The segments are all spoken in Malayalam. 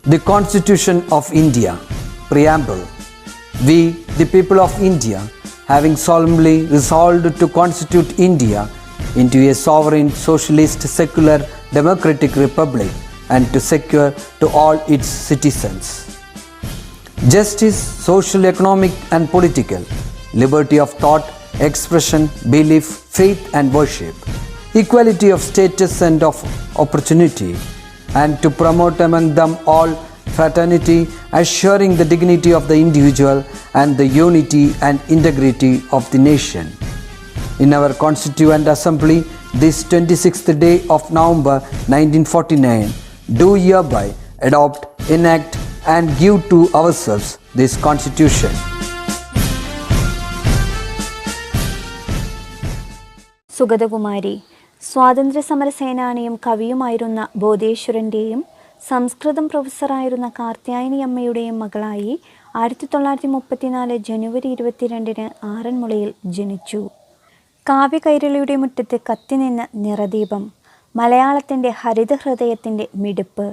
The Constitution of India, Preamble. We, the people of India, having solemnly resolved to constitute India into a sovereign, socialist, secular, democratic republic and to secure to all its citizens justice, social, economic and political, liberty of thought, expression, belief, faith and worship, equality of status and of opportunity, and to promote among them all fraternity, assuring the dignity of the individual and the unity and integrity of the nation. In our Constituent Assembly, this 26th day of November 1949, do hereby adopt, enact and give to ourselves this Constitution. Sugathakumari സ്വാതന്ത്ര്യസമര സേനാനിയും കവിയുമായിരുന്ന ബോധേശ്വരൻ്റെയും സംസ്കൃതം പ്രൊഫസറായിരുന്ന കാർത്യായനി അമ്മയുടെയും മകളായി 1934 ജനുവരി 22 ആറന്മുളയിൽ ജനിച്ചു. കാവ്യകൈരളിയുടെ മുറ്റത്ത് കത്തിനിന്ന നിറദീപം, മലയാളത്തിൻ്റെ ഹരിതഹൃദയത്തിൻ്റെ മിടുപ്പ്,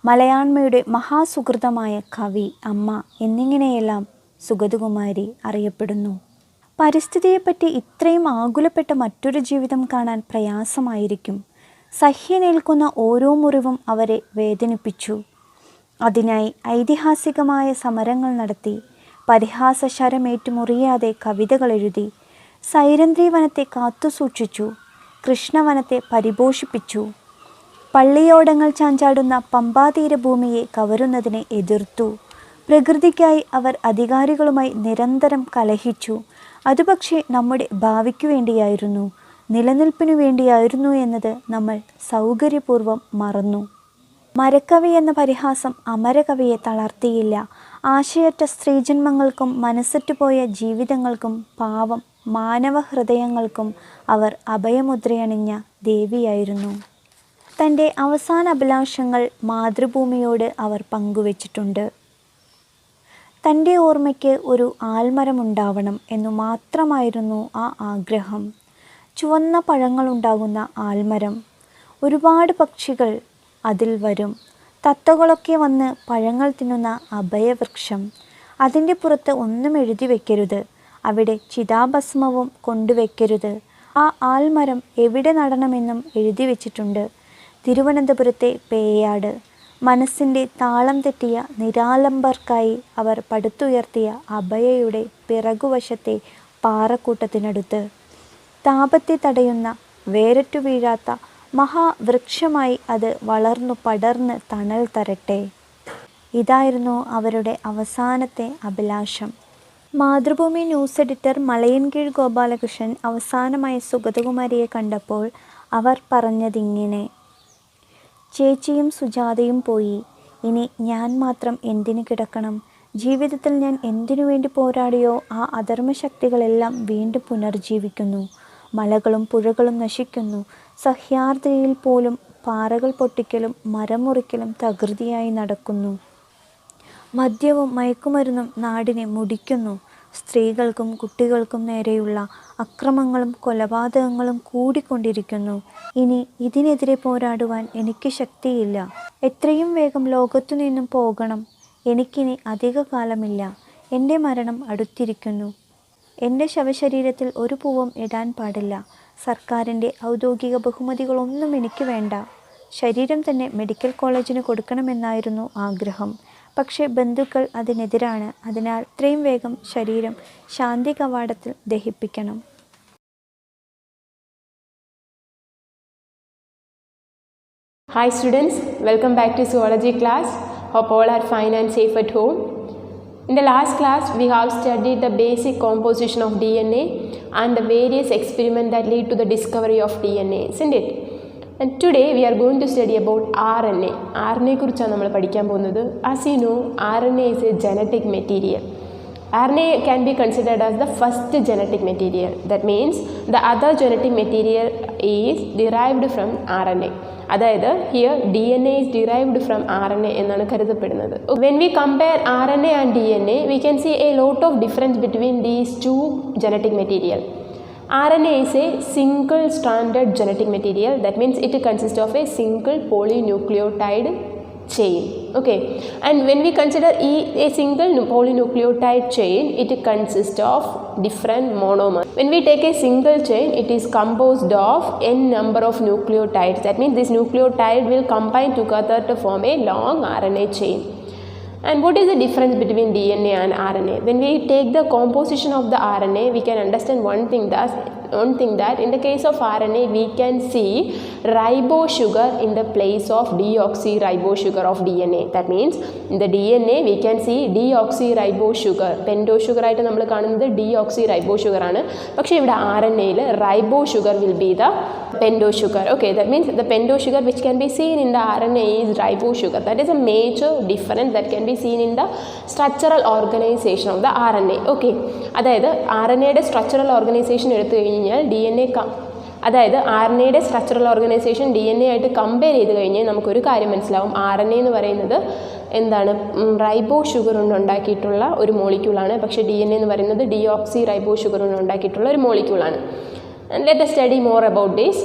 മലയാണ്മയുടെ മഹാസുഹൃതമായ കവി, അമ്മ എന്നിങ്ങനെയെല്ലാം സുഗതകുമാരി അറിയപ്പെടുന്നു. പരിസ്ഥിതിയെപ്പറ്റി ഇത്രയും ആകുലപ്പെട്ട മറ്റൊരു ജീവിതം കാണാൻ പ്രയാസമായിരിക്കും. സഹ്യനേൽക്കുന്ന ഓരോ മുറിവും അവരെ വേദനിപ്പിച്ചു. അതിനായി ഐതിഹാസികമായ സമരങ്ങൾ നടത്തി, പരിഹാസശരമേറ്റു മുറിയാതെ കവിതകൾ എഴുതി, സൈരന്ധ്രീവനത്തെ കാത്തുസൂക്ഷിച്ചു, കൃഷ്ണവനത്തെ പരിപോഷിപ്പിച്ചു, പള്ളിയോടങ്ങൾ ചാഞ്ചാടുന്ന പമ്പാതീരഭൂമിയെ കവരുന്നതിനെ എതിർത്തു. പ്രകൃതിക്കായി അവർ അധികാരികളുമായി നിരന്തരം കലഹിച്ചു. അത് പക്ഷേ നമ്മുടെ ഭാവിക്കു വേണ്ടിയായിരുന്നു, നിലനിൽപ്പിനു വേണ്ടിയായിരുന്നു എന്നത് നമ്മൾ സൗകര്യപൂർവ്വം മറന്നു. മരക്കവി എന്ന പരിഹാസം അമരകവിയെ തളർത്തിയില്ല. ആശയറ്റ സ്ത്രീജന്മങ്ങൾക്കും മനസ്സറ്റുപോയ ജീവിതങ്ങൾക്കും പാവം മാനവഹൃദയങ്ങൾക്കും അവർ അഭയമുദ്രയണിഞ്ഞ ദേവിയായിരുന്നു. തൻ്റെ അവസാന അഭിലാഷങ്ങൾ മാതൃഭൂമിയോട് അവർ പങ്കുവച്ചിട്ടുണ്ട്. തൻ്റെ ഓർമ്മയ്ക്ക് ഒരു ആൽമരമുണ്ടാവണം എന്നു മാത്രമായിരുന്നു ആ ആഗ്രഹം. ചുവന്ന പഴങ്ങളുണ്ടാകുന്ന ആൽമരം. ഒരുപാട് പക്ഷികൾ അതിൽ വരും. തത്തകളൊക്കെ വന്ന് പഴങ്ങൾ തിന്നുന്ന അഭയവൃക്ഷം. അതിൻ്റെ പുറത്ത് ഒന്നും എഴുതി വയ്ക്കരുത്, അവിടെ ചിതാഭസ്മവും കൊണ്ടുവയ്ക്കരുത്. ആ ആൽമരം എവിടെ നടണമെന്നും എഴുതി വച്ചിട്ടുണ്ട്. തിരുവനന്തപുരത്തെ പേയാട്. മനസ്സിൻ്റെ താളം തെറ്റിയ നിരാലംബർക്കായി അവർ പടുത്തുയർത്തിയ അഭയയുടെ പിറകുവശത്തെ പാറക്കൂട്ടത്തിനടുത്ത്. താപത്തെ തടയുന്ന, വേരറ്റു വീഴാത്ത മഹാവൃക്ഷമായി അത് വളർന്നു പടർന്ന് തണൽ തരട്ടെ. ഇതായിരുന്നു അവരുടെ അവസാനത്തെ അഭിലാഷം. മാതൃഭൂമി ന്യൂസ് എഡിറ്റർ മലയൻകീഴ് ഗോപാലകൃഷ്ണൻ അവസാനമായി സുഗതകുമാരിയെ കണ്ടപ്പോൾ അവർ പറഞ്ഞതിങ്ങനെ: ചേച്ചിയും സുജാതയും പോയി, ഇനി ഞാൻ മാത്രം എന്തിനു കിടക്കണം? ജീവിതത്തിൽ ഞാൻ എന്തിനു വേണ്ടി പോരാടിയോ ആ അധർമ്മശക്തികളെല്ലാം വീണ്ടും പുനർജീവിക്കുന്നു. മലകളും പുഴകളും നശിക്കുന്നു. സഹ്യാദ്രിയിൽ പോലും പാറകൾ പൊട്ടിക്കലും മരം മുറിക്കലും തകൃതിയായി നടക്കുന്നു. മദ്യവും മയക്കുമരുന്നും നാടിനെ മുടിക്കുന്നു. സ്ത്രീകൾക്കും കുട്ടികൾക്കും നേരെയുള്ള അക്രമങ്ങളും കൊലപാതകങ്ങളും കൂടിക്കൊണ്ടിരിക്കുന്നു. ഇനി ഇതിനെതിരെ പോരാടുവാൻ എനിക്ക് ശക്തിയില്ല. എത്രയും വേഗം ലോകത്തു നിന്നും പോകണം. എനിക്കിനി അധിക കാലമില്ല. എൻ്റെ മരണം അടുത്തിരിക്കുന്നു. എൻ്റെ ശവശരീരത്തിൽ ഒരു പൂവും ഇടാൻ പാടില്ല. സർക്കാരിൻ്റെ ഔദ്യോഗിക ബഹുമതികളൊന്നും എനിക്ക് വേണ്ട. ശരീരം തന്നെ മെഡിക്കൽ കോളേജിന് കൊടുക്കണമെന്നായിരുന്നു ആഗ്രഹം. പക്ഷേ ബന്ധുക്കൾ അതിനെതിരാണ്. അതിനാൽ ഇത്രയും വേഗം ശരീരം ശാന്തി കവാടത്തിൽ ദഹിപ്പിക്കണം. Hi students, welcome back to zoology class. Hope all are fine and safe at home. In the last class, we have studied the basic composition of DNA and the various experiments that lead to the discovery of DNA, isn't it? And today we are going to study about RNA. RNA കുറിച്ചാണ് നമ്മൾ പഠിക്കാൻ പോകുന്നത്. As you know, RNA is a genetic material. RNA can be considered as the first genetic material. That means the other genetic material is derived from RNA. അതായത് here DNA is derived from RNA എന്നാണ് കരുതപ്പെടുന്നത്. When we compare RNA and DNA, we can see a lot of difference between these two genetic material. RNA is a single-stranded genetic material. That means it consists of a single polynucleotide chain. Okay, and when we consider a single polynucleotide chain, it consists of different monomers. When we take a single chain, it is composed of n number of nucleotides. That means this nucleotide will combine together to form a long RNA chain. And what is the difference between DNA and RNA? When we take the composition of the RNA, we can understand one thing that in the case of RNA, we can see ribosugar in the place of deoxyribosugar of DNA. That means in the DNA, we can see deoxyribosugar. Pentosugar ആയിട്ട് നമ്മൾ കാണുന്നത് deoxyribosugar ആണ്. പക്ഷേ ഇവിടെ RNAയിൽ ribosugar will be the pentosugar. Okay, that means the pentosugar which can be seen in the RNA is ribosugar. That is a major difference that can be seen in the structural organization of the RNA. Okay, അതായത് RNAയുടെ structural organization എടുത്തു കഴിഞ്ഞാൽ DNA അതായത് RNAയുടെ സ്ട്രക്ചറൽ ഓർഗനൈസേഷൻ DNA ആയിട്ട് കമ്പയർ ചെയ്ത് കഴിഞ്ഞാൽ നമുക്കൊരു കാര്യം മനസ്സിലാവും. RNA എന്ന് പറയുന്നത് എന്താണ്, റൈബോഷുഗർ കൊണ്ട് ഉണ്ടാക്കിയിട്ടുള്ള ഒരു മോളിക്യൂളാണ്. പക്ഷേ DNA എന്ന് പറയുന്നത് deoxyribosugar കൊണ്ട് ഉണ്ടാക്കിയിട്ടുള്ള ഒരു മോളിക്യൂളാണ്. And let us study more about this.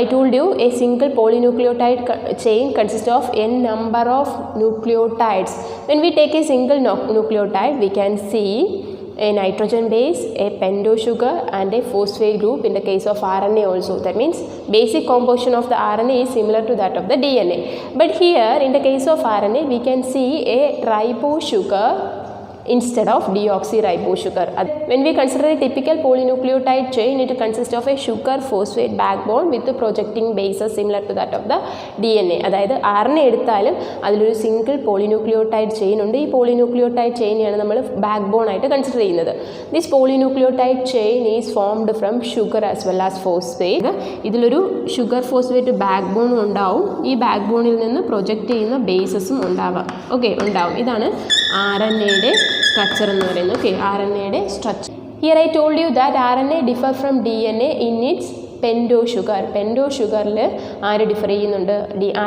I told you a single polynucleotide chain consists of n number of nucleotides. When we take a single nucleotide, we can see a nitrogen base, a pentosugar and a phosphate group in the case of RNA also. That means basic composition of the RNA is similar to that of the DNA. But here in the case of RNA, we can see a ribosugar instead of deoxyribosugar. When we consider a typical polynucleotide chain, it consists of a sugar phosphate backbone with the projecting bases similar to that of the DNA. അതായത് RNA എടുത്താലും അതിലൊരു സിംഗിൾ പോളിന്യൂക്ലിയോടൈഡ് ചെയിൻ ഉണ്ട്. ഈ പോളിന്യൂക്ലിയോടൈഡ് ചെയിനെയാണ് നമ്മൾ ബാക്ക് ബോൺ ആയിട്ട് കൺസിഡർ ചെയ്യുന്നത്. This polynucleotide chain is formed from sugar as well as phosphate. ഇതിലൊരു ഷുഗർ ഫോസ്ഫേറ്റ് ബാക്ക് ബോണും ഉണ്ടാവും. ഈ ബാക്ക് ബോണിൽ നിന്ന് പ്രൊജക്റ്റ് ചെയ്യുന്ന ബേസസും ഉണ്ടാവാം. ഉണ്ടാവും. ഇതാണ് RNAയുടെ സ്ട്രക്ചർ എന്ന് പറയുന്നത്. RNAയുടെ structure. Here I told you that RNA differ from DNA in its pentose sugar. പെൻറ്റോഷുഗറിൽ ആര് ഡിഫർ ചെയ്യുന്നുണ്ട്?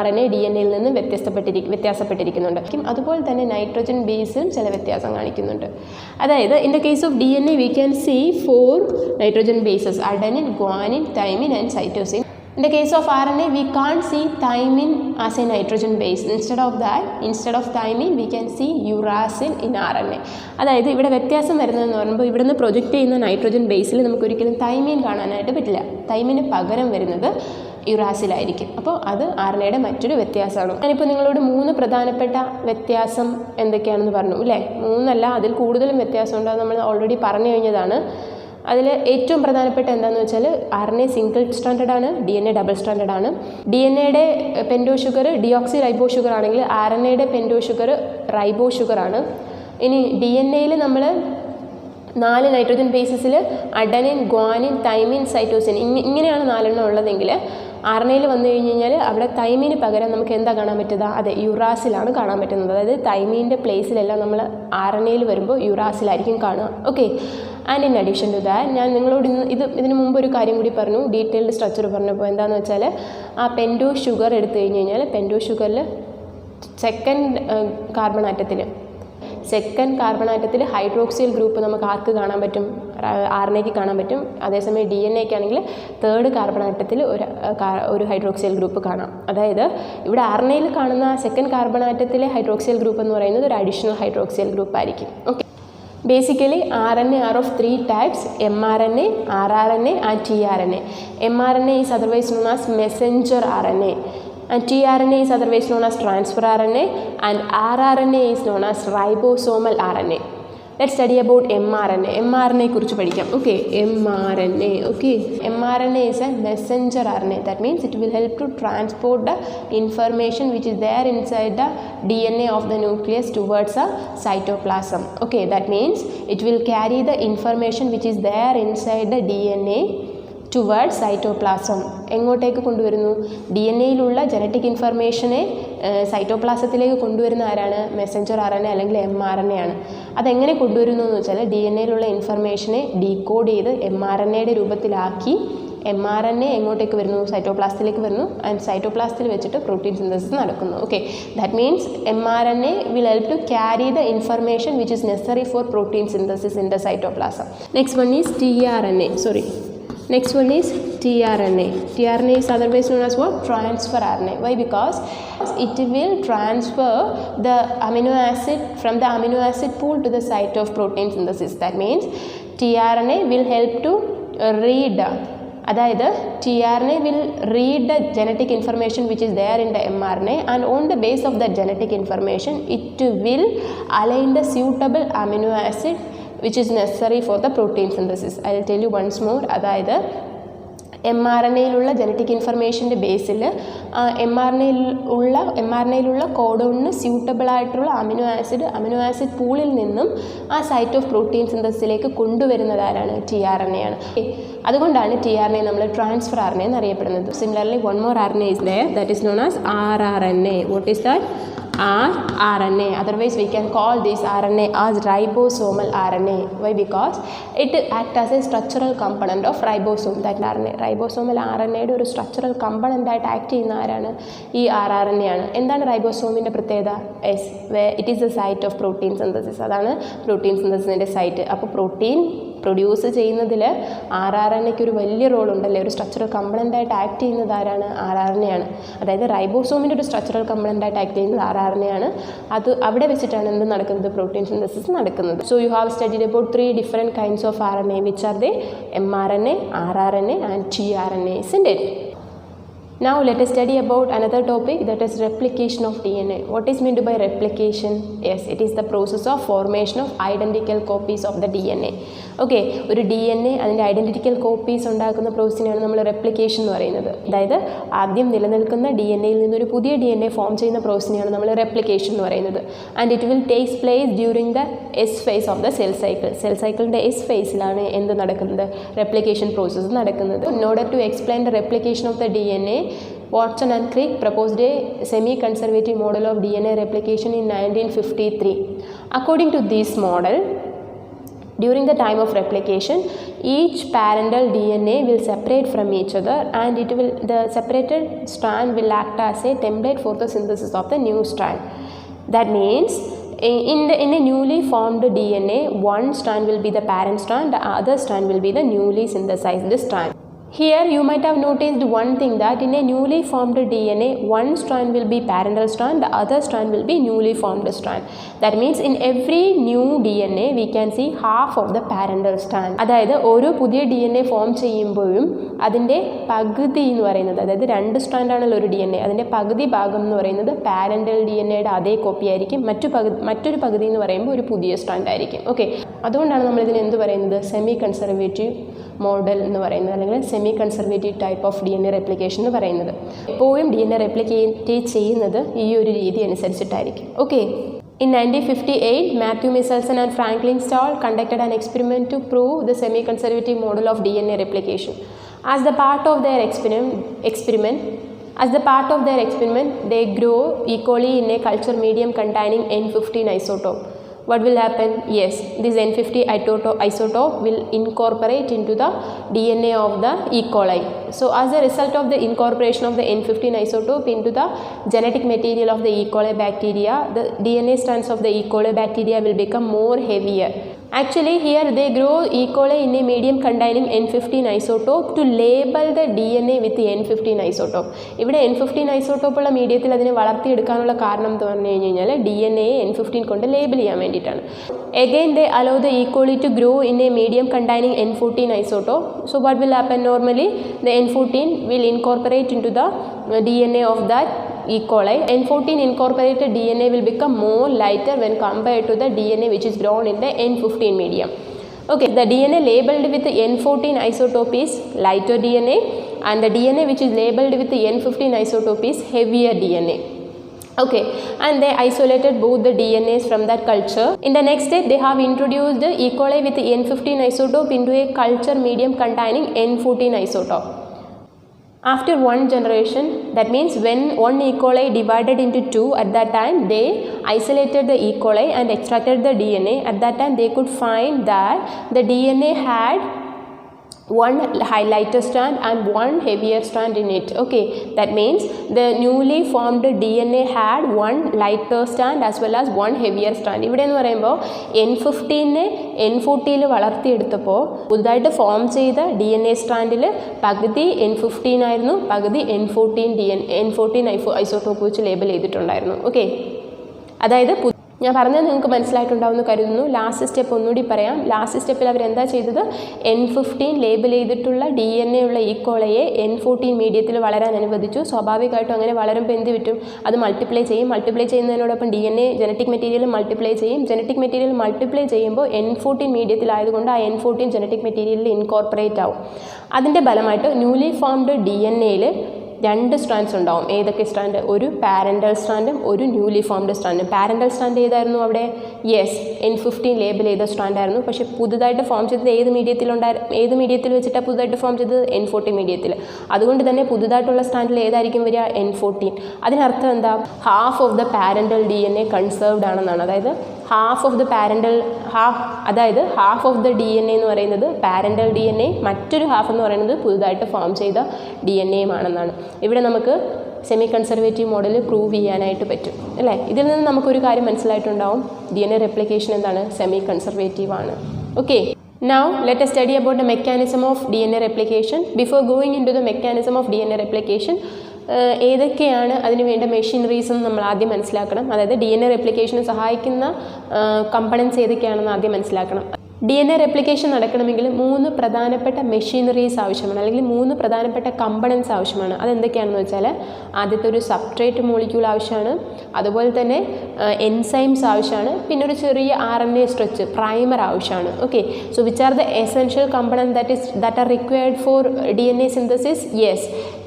RNA DNAയിൽ നിന്ന് വ്യത്യാസപ്പെട്ടിരിക്കുന്നുണ്ട്. അതുപോലെ തന്നെ നൈട്രജൻ ബേസിലും ചില വ്യത്യാസം കാണിക്കുന്നുണ്ട്. അതായത് in the case of DNA we can see 4 nitrogen bases: adenine, guanine, thymine and cytosine. In the case of RNA, we can't see thymine as a nitrogen base. Instead of thymine, we can see uracil in RNA. അതായത് ഇവിടെ വ്യത്യാസം വരുന്നതെന്ന് പറയുമ്പോൾ ഇവിടുന്ന് പ്രൊജക്റ്റ് ചെയ്യുന്ന നൈട്രജൻ ബേസിൽ നമുക്കൊരിക്കലും തൈമീൻ കാണാനായിട്ട് പറ്റില്ല. തൈമിന് പകരം വരുന്നത് യുറാസിലായിരിക്കും. അപ്പോൾ അത് RNAയുടെ മറ്റൊരു വ്യത്യാസമാണ്. ഞാനിപ്പോൾ നിങ്ങളോട് 3 പ്രധാനപ്പെട്ട വ്യത്യാസം എന്തൊക്കെയാണെന്ന് പറഞ്ഞു അല്ലേ? 3 അല്ല, അതിൽ കൂടുതലും വ്യത്യാസമുണ്ട്. അത് നമ്മൾ ഓൾറെഡി പറഞ്ഞു കഴിഞ്ഞതാണ്. അതിൽ ഏറ്റവും പ്രധാനപ്പെട്ട എന്താണെന്ന് വെച്ചാൽ RNA സിംഗിൾ സ്ട്രാൻഡഡ് ആണ്, DNA ഡബിൾ സ്ട്രാൻഡഡ് ആണ്. DNAയുടെ പെൻറ്റോഷുഗർ deoxyribosugar ആണെങ്കിൽ RNAയുടെ പെൻറ്റോഷുഗർ റൈബോഷുഗർ ആണ്. ഇനി DNAയിൽ നമ്മൾ 4 നൈട്രജൻ ബേസസിൽ അഡനിൻ, ഗ്വാനിൻ, തൈമിൻ, സൈറ്റോസിൻ ഇങ്ങനെയാണ് 4 എണ്ണം ഉള്ളതെങ്കിൽ RNAയിൽ വന്നു കഴിഞ്ഞ് കഴിഞ്ഞാൽ അവിടെ തൈമീന് പകരം നമുക്ക് എന്താ കാണാൻ പറ്റുക? അതെ, യുറാസിലാണ് കാണാൻ പറ്റുന്നത്. അതായത് തൈമീൻ്റെ പ്ലേസിലെല്ലാം നമ്മൾ RNAയിൽ വരുമ്പോൾ യുറാസിലായിരിക്കും കാണുക. Okay, and in addition to that ഞാൻ നിങ്ങളോട് ഇതിന് മുമ്പ് ഒരു കാര്യം കൂടി പറഞ്ഞു, ഡീറ്റെയിൽഡ് സ്ട്രക്ചർ പറഞ്ഞപ്പോൾ എന്താണെന്ന് വെച്ചാൽ ആ പെൻറ്റോഷുഗർ എടുത്തു കഴിഞ്ഞ് കഴിഞ്ഞാൽ പെൻറ്റോഷുഗറിൽ സെക്കൻഡ് കാർബൺ ആറ്റത്തിൽ ഹൈഡ്രോക്സിൽ ഗ്രൂപ്പ് നമുക്ക് ആർക്ക് കാണാൻ പറ്റും? RNAക്ക് കാണാൻ പറ്റും. അതേസമയം DNAക്ക് ആണെങ്കിൽ 3rd കാർബൺ ആറ്റത്തിൽ ഒരു ഹൈഡ്രോക്സിൽ ഗ്രൂപ്പ് കാണാം. അതായത് ഇവിടെ RNAയിൽ കാണുന്ന സെക്കൻഡ് കാർബൺ ആറ്റത്തിലെ ഹൈഡ്രോക്സിൽ ഗ്രൂപ്പ് എന്ന് പറയുന്നത് ഒരു അഡീഷണൽ ഹൈഡ്രോക്സിൽ ഗ്രൂപ്പ് ആയിരിക്കും. Okay, basically RNA are of 3 types: mRNA, rRNA and tRNA. mRNA is otherwise known as messenger RNA and tRNA is otherwise known as transfer RNA and rRNA is known as ribosomal RNA. Let's study about mRNA. mRNA കുറിച്ച് പഠിക്കാം. Okay, mRNA. Okay, mRNA is a messenger RNA. That means it will help to transport the information which is there inside the DNA of the nucleus towards a cytoplasm. Okay, that means it will carry the information which is there inside the DNA towards cytoplasm. എങ്ങോട്ടേക്ക് കൊണ്ടുവരുന്നു? DNAയിലുള്ള ജനറ്റിക് ഇൻഫർമേഷനെ സൈറ്റോപ്ലാസത്തിലേക്ക് കൊണ്ടുവരുന്ന ആരാണ്? മെസ്സഞ്ചർ RNA അല്ലെങ്കിൽ mRNA ആണ്. അതെങ്ങനെ കൊണ്ടുവരുന്നു എന്ന് വെച്ചാൽ DNAയിലുള്ള ഇൻഫർമേഷനെ ഡീകോഡ് ചെയ്ത് mRNAയുടെ രൂപത്തിലാക്കി mRNA എങ്ങോട്ടേക്ക് വരുന്നു? സൈറ്റോപ്ലാസത്തിലേക്ക് വരുന്നു. ആൻഡ് സൈറ്റോപ്ലാസത്തിൽ വെച്ചിട്ട് പ്രോട്ടീൻ സിന്തസിസ് നടക്കുന്നു. Okay, that means mRNA will help to carry the information which is necessary for protein synthesis in the cytoplasm. Next one is tRNA. Next one is tRNA. tRNA is otherwise known as what? Transfer RNA. Why? Because it will transfer the amino acid from the amino acid pool to the site of protein synthesis. That means tRNA will help to read, അതായത് tRNA will read the genetic information which is there in the mRNA, and on the base of that genetic information it will align the suitable amino acid which is necessary for the protein synthesis. I will tell you once more. അതായത് mRNAയിലുള്ള ജനറ്റിക് ഇൻഫർമേഷൻ്റെ ബേസിൽ mRNAയിലുള്ള കോഡോണിന് സ്യൂട്ടബിൾ ആയിട്ടുള്ള അമിനോ ആസിഡ് പൂളിൽ നിന്നും ആ സൈറ്റ് ഓഫ് പ്രോട്ടീൻ സിന്തസിസിലേക്ക് കൊണ്ടുവരുന്നതാരാണ്? tRNA ആണ്. അതുകൊണ്ടാണ് tRNA നമ്മൾ ട്രാൻസ്ഫർ RNA എന്നറിയപ്പെടുന്നത്. Similarly one more RNA is there, that is known as rRNA. What is that? rRNA. Otherwise we can call this RNA as ribosomal RNA. Why? Because it acts as a structural component of ribosome. That RNA, ribosomal RNA യുടെ ഒരു സ്ട്രക്ചറൽ കമ്പണൻ്റ് ആയിട്ട് ആക്ട് ചെയ്യുന്ന ആരാണ്? ഈ rRNA ആണ്. എന്താണ് റൈബോസോമിൻ്റെ പ്രത്യേകത? It is the site of protein synthesis. അതാണ് പ്രോട്ടീൻ സിന്തസിസിൻ്റെ സൈറ്റ്. അപ്പോൾ പ്രോട്ടീൻ പ്രൊഡ്യൂസ് ചെയ്യുന്നതിൽ rRNAയ്ക്ക് ഒരു വലിയ റോളുണ്ടല്ലേ, ഒരു സ്ട്രക്ചറൽ കമ്പണൻ്റ് ആയിട്ട് ആക്ട് ചെയ്യുന്നത് ആരാണ്? rRNA ആണ്. അതായത് റൈബോസോമിൻ്റെ ഒരു സ്ട്രക്ചറൽ കമ്പണൻ്റ് ആയിട്ട് ആക്ട് ചെയ്യുന്നത് rRNA ആണ്. അത് അവിടെ വെച്ചിട്ടാണ് എന്ത് നടക്കുന്നത്? പ്രോട്ടീൻ സിന്തസിസ് നടക്കുന്നത്. So you have studied about 3 different kinds of RNA, which are they? mRNA, rRNA and tRNA, isn't it? Now let us study about another topic, that is replication of DNA. What is meant by replication? Yes, it is the process of formation of identical copies of the DNA. Okay, ഒരു DNA അതിൻ്റെ ഐഡൻറ്റിക്കൽ കോപ്പീസ് ഉണ്ടാക്കുന്ന പ്രോസസ്സിനെയാണ് നമ്മൾ റെപ്ലിക്കേഷൻ എന്ന് പറയുന്നത്. അതായത് ആദ്യം നിലനിൽക്കുന്ന DNA-യിൽ നിന്നൊരു പുതിയ DNA ഫോം ചെയ്യുന്ന പ്രോസസ്സിനെയാണ് നമ്മൾ റെപ്ലിക്കേഷൻ എന്ന് പറയുന്നത്. And it will takes place during the S phase of the cell cycle. Cell സൈക്കിളിൻ്റെ എസ് ഫേസിലാണ് എന്ത് നടക്കുന്നത്? റെപ്ലിക്കേഷൻ പ്രോസസ്സ് നടക്കുന്നത്. In order to explain the replication of the DNA, Watson and Crick proposed a semi-conservative model of DNA replication in 1953. According to this model, during the time of replication, each parental DNA will separate from each other, and the separated strand will act as a template for the synthesis of the new strand. That means in a newly formed DNA, one strand will be the parent strand, the other strand will be the newly synthesized strand. Here you might have noticed one thing, that in a newly formed DNA, one strand will be parental strand, the other strand will be newly formed strand. That means in every new DNA we can see half of the parental strand. അതായത് ഓരോ പുതിയ DNA ഫോം ചെയ്യുമ്പോഴും അതിൻ്റെ പകുതി എന്ന് പറയുന്നത്, അതായത് 2 സ്ട്രാൻഡാണല്ലോ ഒരു DNA, അതിൻ്റെ പകുതി ഭാഗം എന്ന് പറയുന്നത് പാരൻ്റൽ DNAയുടെ അതേ കോപ്പി ആയിരിക്കും. മറ്റൊരു പകുതി എന്ന് പറയുമ്പോൾ ഒരു പുതിയ സ്ട്രാൻഡ് ആയിരിക്കും. ഓക്കെ, അതുകൊണ്ടാണ് നമ്മളിതിന് എന്ത് പറയുന്നത്? സെമി കൺസർവേറ്റീവ് മോഡൽ എന്ന് പറയുന്നത്, അല്ലെങ്കിൽ semi conservative type of DNA replication എന്ന് പറയുന്നത്. എപ്പോഴും DNA റെപ്ലിക്കേറ്റ് ചെയ്യുന്നത് ഈ ഒരു രീതി അനുസരിച്ചിട്ടായിരിക്കും. Okay, in 1958, Matthew Michelson and Franklin Stahl conducted an experiment to prove the semi-conservative model of DNA replication. As the part of their experiment, they grow E. coli in a culture medium containing N15 isotope. What will happen? Yes, this N50 isotope will incorporate into the DNA of the E. coli. So as a result of the incorporation of the N15 isotope into the genetic material of the E. coli bacteria, the DNA strands of the E. coli bacteria will become more heavier. Actually here they grow E. coli in a medium containing N15 isotope to label the DNA with the N15 isotope. ഇവിടെ N15 isotope ഉള്ള മീഡിയത്തിൽ അതിനെ വളർത്തിയെടുക്കാനുള്ള കാരണം എന്ന് പറഞ്ഞു കഴിഞ്ഞാൽ DNA N15 കൊണ്ട് ലേബൽ ചെയ്യാൻ വേണ്ടിയിട്ടാണ്. Again they allow the E. coli to grow in a medium containing N14 isotope. So what will happen? Normally the N14 will incorporate into the DNA of that E. coli. N14 incorporated DNA will become more lighter when compared to the DNA which is grown in the N15 medium. Okay, the DNA labeled with the N14 isotope is lighter DNA, and the DNA which is labeled with the N15 isotope is heavier DNA. Okay, and they isolated both the DNAs from that culture. In the next step, they have introduced the E. coli with the N15 isotope into a culture medium containing N14 isotope. After one generation, that means when one E. coli divided into 2, at that time they isolated the E. coli and extracted the DNA. At that time they could find that the DNA had one lighter strand and one heavier strand in it. Okay, that means the newly formed DNA had one lighter strand as well as one heavier strand. ഇവിടെ എന്ന് പറയുമ്പോൾ N15 N40 വളർത്തിയെടുത്തപ്പോൾ പുതുതായിട്ട് ഫോം ചെയ്ത DNA സ്ട്രാൻഡിൽ പകുതി N15 ആയിരുന്നു, പകുതി N14 ഐസോട്ടോപ്പ് വെച്ച് ലേബൽ ചെയ്തിട്ടുണ്ടായിരുന്നു. ഓക്കെ, അതായത് ഞാൻ പറഞ്ഞത് നിങ്ങൾക്ക് മനസ്സിലായിട്ടുണ്ടാവുമെന്ന് കരുതുന്നു. ലാസ്റ്റ് സ്റ്റെപ്പ് ഒന്നുകൂടി പറയാം. ലാസ്റ്റ് സ്റ്റെപ്പിൽ അവരെന്താ ചെയ്തത്? N15 ലേബൽ ചെയ്തിട്ടുള്ള DNA ഉള്ള ഈക്കോളയെ N14 മീഡിയത്തിൽ വളരാൻ അനുവദിച്ചു. സ്വാഭാവികമായിട്ടും അങ്ങനെ വളരുമ്പോൾ എന്ത് പറ്റും? അത് മൾട്ടിപ്ലൈ ചെയ്യും. മൾട്ടിപ്ലൈ ചെയ്യുന്നതിനോടൊപ്പം DNA ജനറ്റിക് മെറ്റീരിയൽ മൾട്ടിപ്ലൈ ചെയ്യും. ജനറ്റിക് മെറ്റീരിയൽ മൾട്ടിപ്ലൈ ചെയ്യുമ്പോൾ N14 മീഡിയത്തിലായതുകൊണ്ട് ആ N14 ജനറ്റിക് മെറ്റീരിയലിൽ ഇൻകോർപ്പറേറ്റ് ആവും. അതിൻ്റെ ഫലമായിട്ട് ന്യൂലി ഫോംഡ് DNA-യിൽ 2 സ്ട്രാൻഡ്സ് ഉണ്ടാവും. ഏതൊക്കെ സ്ട്രാൻഡ്? ഒരു പാരൻ്റൽ സ്ട്രാൻഡും ഒരു ന്യൂലി ഫോംഡ് സ്ട്രാൻഡും. പാരൻ്റൽ സ്ട്രാൻഡ് ഏതായിരുന്നു അവിടെ? യെസ്, N15 ലേബൽ ചെയ്ത സ്ട്രാൻഡായിരുന്നു. പക്ഷേ പുതുതായിട്ട് ഫോം ചെയ്തത് ഏത് മീഡിയത്തിൽ വെച്ചിട്ടാണ് പുതുതായിട്ട് ഫോം ചെയ്തത്? N14 മീഡിയത്തിൽ. അതുകൊണ്ട് തന്നെ പുതുതായിട്ടുള്ള സ്ട്രാൻഡിൽ ഏതായിരിക്കും വരിക? N14. അതിനർത്ഥം എന്താ? Half of the parental DNA conserved ആണെന്നാണ്. അതായത് ഹാഫ് ഓഫ് ദ DNA എന്ന് പറയുന്നത് പാരൻ്റൽ DNA, മറ്റൊരു ഹാഫ് എന്ന് പറയുന്നത് പുതുതായിട്ട് ഫോം ചെയ്ത DNA ആണെന്നാണ്. ഇവിടെ നമുക്ക് സെമി കൺസർവേറ്റീവ് മോഡൽ പ്രൂവ് ചെയ്യാനായിട്ട് പറ്റും അല്ലേ? ഇതിൽ നിന്ന് നമുക്കൊരു കാര്യം മനസ്സിലായിട്ടുണ്ടാവും, DNA റെപ്ലിക്കേഷൻ എന്താണ്? സെമി കൺസർവേറ്റീവ് ആണ്. Okay, now let us study about the mechanism of DNA replication. Before going into the mechanism of DNA replication, ഏതൊക്കെയാണ് അതിന് വേണ്ട മെഷീനറീസ് നമ്മൾ ആദ്യം മനസ്സിലാക്കണം. അതായത് DNA റെപ്ലിക്കേഷന് സഹായിക്കുന്ന കമ്പണൻസ് ഏതൊക്കെയാണെന്ന് ആദ്യം മനസ്സിലാക്കണം. DNA റെപ്ലിക്കേഷൻ നടക്കണമെങ്കിൽ 3 പ്രധാനപ്പെട്ട മെഷീനറീസ് ആവശ്യമാണ്, അല്ലെങ്കിൽ 3 പ്രധാനപ്പെട്ട കമ്പണൻസ് ആവശ്യമാണ്. അതെന്തൊക്കെയാണെന്ന് വെച്ചാൽ, ആദ്യത്തെ ഒരു സബ്സ്ട്രേറ്റ് മോളിക്യൂൾ ആവശ്യമാണ്, അതുപോലെ തന്നെ എൻസൈംസ് ആവശ്യമാണ്, പിന്നെ ഒരു ചെറിയ RNA സ്ട്രെച്ച് പ്രൈമർ ആവശ്യമാണ്. Okay, so which are the essential components that are required for DNA synthesis? Yes,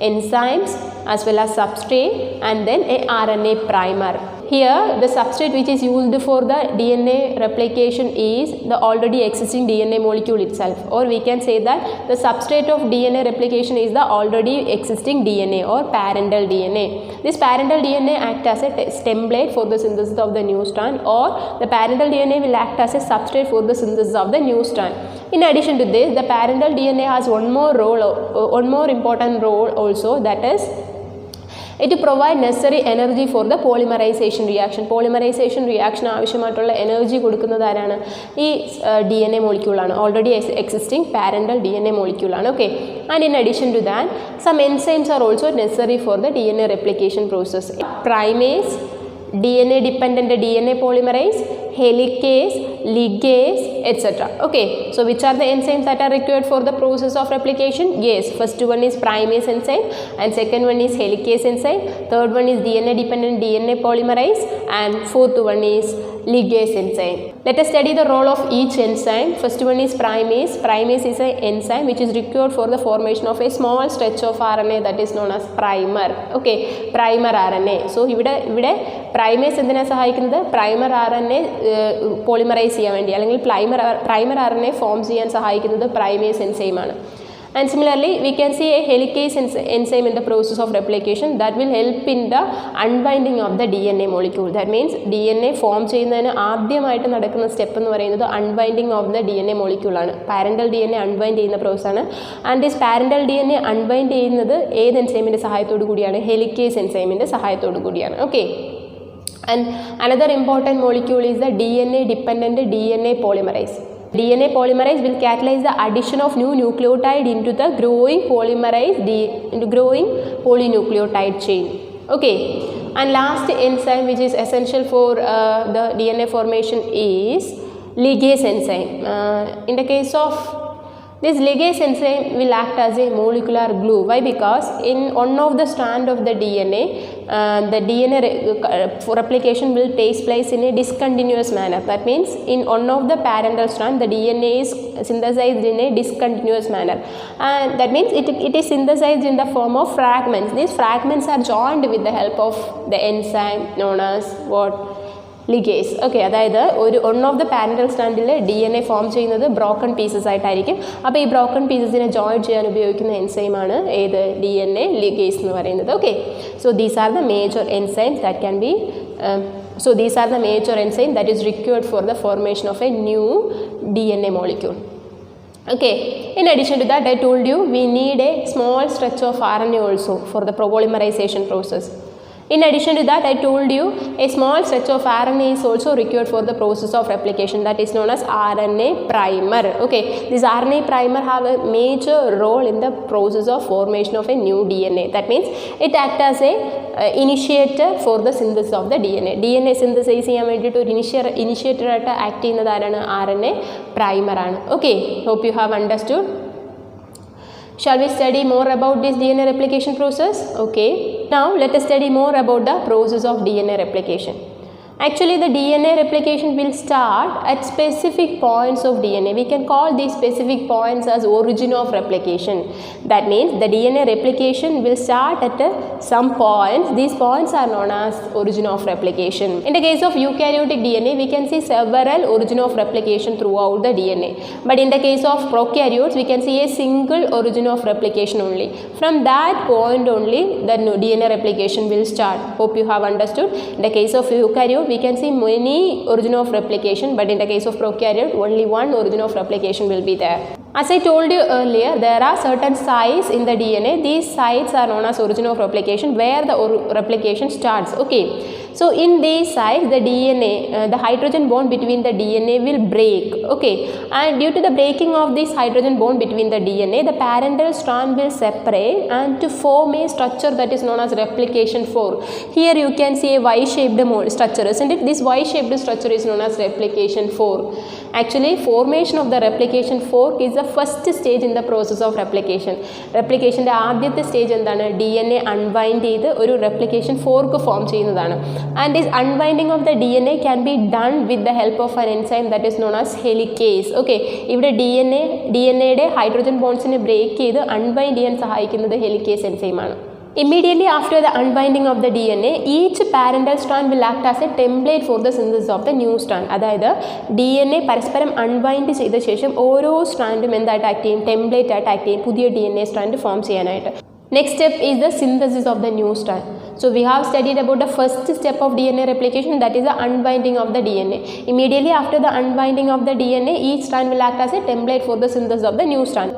enzymes as well as substrate and then a RNA primer. Here the substrate which is used for the DNA replication is the already existing DNA molecule itself, or we can say that the substrate of DNA replication is the already existing DNA or parental DNA. This parental DNA acts as a template for the synthesis of the new strand, or the parental DNA will act as a substrate for the synthesis of the new strand. In addition to this, the parental DNA has one more important role also, that is it provide necessary energy for the polymerization reaction. Polymerization reaction ആവശ്യമായിട്ടുള്ള എനർജി കൊടുക്കുന്നത് ആരാണ്? ഈ DNA മോളിക്യൂളാണ്, ഓൾറെഡി എക്സിസ്റ്റിംഗ് പാരൻ്റൽ DNA മോളിക്യൂളാണ്. Okay, and in addition to that some enzymes are also necessary for the DNA replication process. Primase, DNA dependent DNA polymerase, helicase, ligase, etc. Okay, so which are the enzymes that are required for the process of replication? Yes, first one is primase enzyme, and second one is helicase enzyme, third one is DNA dependent DNA polymerase, and fourth one is ligase enzyme. Let us study the role of each enzyme. First one is primase. Primase is an enzyme which is required for the formation of a small stretch of RNA that is known as primer. Okay, primer RNA. So ഇവിടെ primase എന്തിനാ സഹായിക്കുന്നത്? പ്രൈമർ RNA പോളിമറൈസ് ചെയ്യാൻ വേണ്ടി, അല്ലെങ്കിൽ പ്രൈമർ RNA ഫോം ചെയ്യാൻ സഹായിക്കുന്നത് primase എൻസൈമാണ്. And similarly, we can see a helicase enzyme in the process of replication that will help in the unbinding of the DNA molecule. That means DNA form ചെയ്യുന്നതിന് ആദ്യമായിട്ട് നടക്കുന്ന സ്റ്റെപ്പ് എന്ന് പറയുന്നത് അൺബൈൻഡിങ് ഓഫ് ദ DNA മോളിക്യൂൾ ആണ്. പാരൻ്റൽ DNA അൺബൈൻഡ് ചെയ്യുന്ന പ്രോസസ്സാണ്. And this parental DNA unbind ചെയ്യുന്നത് ഏത് എൻസൈമിൻ്റെ സഹായത്തോടു കൂടിയാണ്? ഹെലിക്കേസ് എൻസൈമിൻ്റെ സഹായത്തോടു കൂടിയാണ്. Okay, and another important molecule is the DNA dependent DNA polymerase. DNA polymerase will catalyze the addition of new nucleotide into the growing polynucleotide chain. Okay, and last enzyme which is essential for the DNA formation is ligase enzyme. In the case of this ligase enzyme will act as a molecular glue. Why? Because in one of the strand of the DNA, the DNA replication will take place in a discontinuous manner. That means in one of the parental strand, the DNA is synthesized in a discontinuous manner. And that means it is synthesized in the form of fragments. These fragments are joined with the help of the enzyme known as what? Ligase. Okay, അതായത് വൺ ഓഫ് ദ പാരൻ്റൽ സ്റ്റാൻഡിൽ DNA ഫോം ചെയ്യുന്നത് ബ്രോക്കൺ പീസസ് ആയിട്ടായിരിക്കും. അപ്പോൾ ഈ ബ്രോക്കൺ പീസസിനെ ജോയിൻ ചെയ്യാൻ ഉപയോഗിക്കുന്ന എൻസൈമാണ് ഏത്? DNA ലിഗേസ് എന്ന് പറയുന്നത്. Okay, so these are the major enzymes that can be these are the major enzymes that is required for the formation of a new DNA molecule. Okay, in addition to that, I told you we need a small stretch of RNA also for the polymerization process. In addition to that, I told you a small stretch of RNA is also required for the process of replication, that is known as RNA primer. Okay, this RNA primer have a major role in the process of formation of a new DNA. That means it acts as a initiator for the synthesis of the DNA. DNA synthesize ചെയ്യാൻ വേണ്ടിയിട്ട് ഒരു initiator ആയിട്ട് ആക്ട് ചെയ്യുന്നതാണ് RNA primer ആണ്. Okay, hope you have understood. Shall we study more about this DNA replication process? Okay. Now let us study more about the process of DNA replication. Actually, the DNA replication will start at specific points of DNA. We can call these specific points as origin of replication. That means the DNA replication will start at some points. These points are known as origin of replication. In the case of eukaryotic DNA, we can see several origin of replication throughout the DNA. But in the case of prokaryotes, we can see a single origin of replication only. From that point only, the DNA replication will start. Hope you have understood. In the case of eukaryote, we can see many origin of replication, but in the case of prokaryote, only one origin of replication will be there. As I told you earlier, there are certain sites in the DNA. These sites are known as origin of replication, where the replication starts. Okay, so in these sites, the DNA, the hydrogen bond between the DNA will break. Okay, and due to the breaking of this hydrogen bond between the DNA, the parental strand will separate and to form a structure that is known as replication fork. Here you can see a Y-shaped structure, isn't it? This Y-shaped structure is known as replication fork. Actually, formation of the replication fork is the first stage in the process of replication. Replication ആദ്യത്തെ സ്റ്റേജ് എന്താണ്? DNA unwind ചെയ്ത് ഒരു replication fork form ചെയ്യുന്നതാണ്. And this unwinding of the DNA can be done with the help of an enzyme that is known as helicase. Okay, ഇവിടെ DNAയുടെ ഹൈഡ്രോജൻ ബോൺസിനെ ബ്രേക്ക് ചെയ്ത് unwind ചെയ്യാൻ സഹായിക്കുന്നത് helicase enzyme ആണ്. Immediately after the unbinding of the DNA, each parental strand will act as a template for the synthesis of the new strand. അതായത് DNA പരസ്പരം അൺബൈൻഡ് ചെയ്ത ശേഷം ഓരോ സ്ട്രാൻഡും എന്തായിട്ട് ആക്ട് ചെയ്യും? ടെംപ്ലേറ്റ് ആയിട്ട് ആക്ട് ചെയ്യും പുതിയ DNA സ്ട്രാൻഡ് ഫോം ചെയ്യാനായിട്ട്. Next step is the synthesis of the new strand. So we have studied about the first step of DNA replication, that is the unbinding of the DNA. Immediately after the unbinding of the DNA, each strand will act as a template for the synthesis of the new strand.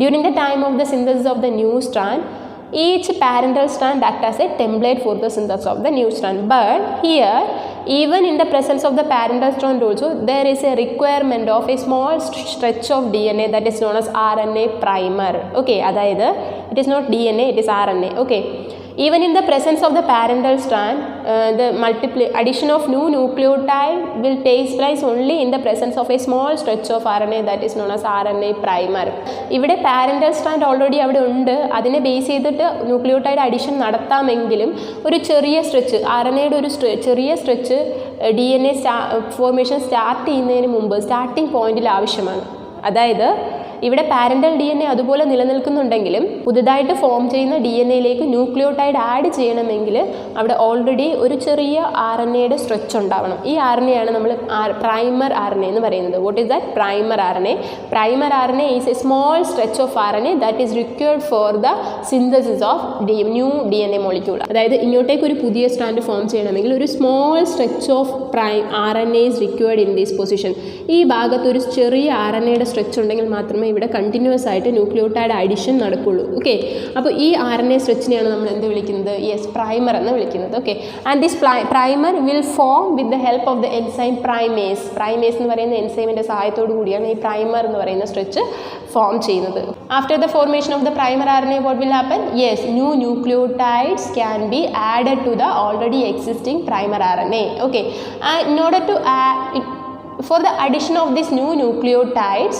During the time of the synthesis of the new strand, each parental strand acts as a template for the synthesis of the new strand. But here, even in the presence of the parental strand also, there is a requirement of a small stretch of DNA that is known as RNA primer. Okay, അതായത് it is not DNA, it is RNA. Okay, even in the presence of the parental strand, the addition of new nucleotide will take place only in the presence of a small stretch of RNA that is known as RNA primer. ഇവിടെ parental strand already അവിടെ ഉണ്ട്, അതിനെ ബേസ് ചെയ്തിട്ട് ന്യൂക്ലിയോടൈഡ് അഡിഷൻ നടത്താമെങ്കിലും ഒരു ചെറിയ സ്ട്രെച്ച് RNAയുടെ ഒരു ചെറിയ സ്ട്രെച്ച് DNA ഫോർമേഷൻ സ്റ്റാർട്ട് ചെയ്യുന്നതിന് മുമ്പ് സ്റ്റാർട്ടിംഗ് പോയിന്റിൽ ആവശ്യമാണ്. അതായത് ഇവിടെ പാരന്റൽ DNA അതുപോലെ നിലനിൽക്കുന്നുണ്ടെങ്കിലും പുതുതായിട്ട് ഫോം ചെയ്യുന്ന DNAയിലേക്ക് ന്യൂക്ലിയോടൈഡ് ആഡ് ചെയ്യണമെങ്കിൽ അവിടെ ഓൾറെഡി ഒരു ചെറിയ RNAയുടെ സ്ട്രെച്ച് ഉണ്ടാവണം. ഈ RNA ആണ് നമ്മൾ പ്രൈമർ RNA എന്ന് പറയുന്നത്. What is that? Primer RNA. Primer RNA is A small stretch of RNA that is required for the synthesis of new DNA molecule. അതായത് ഇങ്ങോട്ടേക്ക് ഒരു പുതിയ സ്ട്രാൻഡ് ഫോം ചെയ്യണമെങ്കിൽ ഒരു small stretch of RNA is required in this position. ഈ ഭാഗത്ത് ഒരു ചെറിയ RNAയുടെ സ്ട്രെച്ച് ഉണ്ടെങ്കിൽ മാത്രമേ ഇവിടെ കണ്ടിന്യൂസ് ആയിട്ട് ന്യൂക്ലിയോടൈഡ് അഡിഷൻ നടക്കുള്ളൂ. ഓക്കെ, അപ്പോൾ ഈ RNA സ്ട്രെച്ചിനെയാണ് നമ്മൾ എന്ത് വിളിക്കുന്നത്? യെസ്, പ്രൈമർ എന്ന് വിളിക്കുന്നത്. Okay, and this primer will form with the help of the enzyme primase. Primase എന്ന് പറയുന്ന എൻസൈമിൻ്റെ സഹായത്തോടു കൂടിയാണ് ഈ പ്രൈമർ എന്ന് പറയുന്ന സ്ട്രെച്ച് ഫോം ചെയ്യുന്നത്. After the formation of the primer RNA what will happen? Yes, new nucleotides can be added to the already existing primer RNA. Okay, and in order to for the addition of these new nucleotides,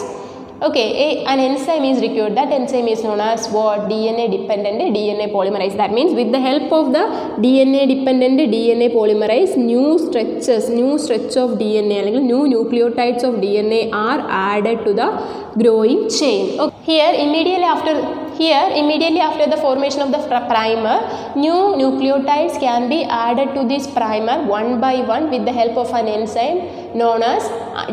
okay, an enzyme is required. That enzyme is known as what? DNA dependent DNA polymerase. That means with the help of the DNA dependent DNA polymerase, new stretch of DNA അല്ലെങ്കിൽ new nucleotides of DNA are added to the growing chain. Okay. Here immediately after the formation of the primer, new nucleotides can be added to this primer one by one with the help of an enzyme known as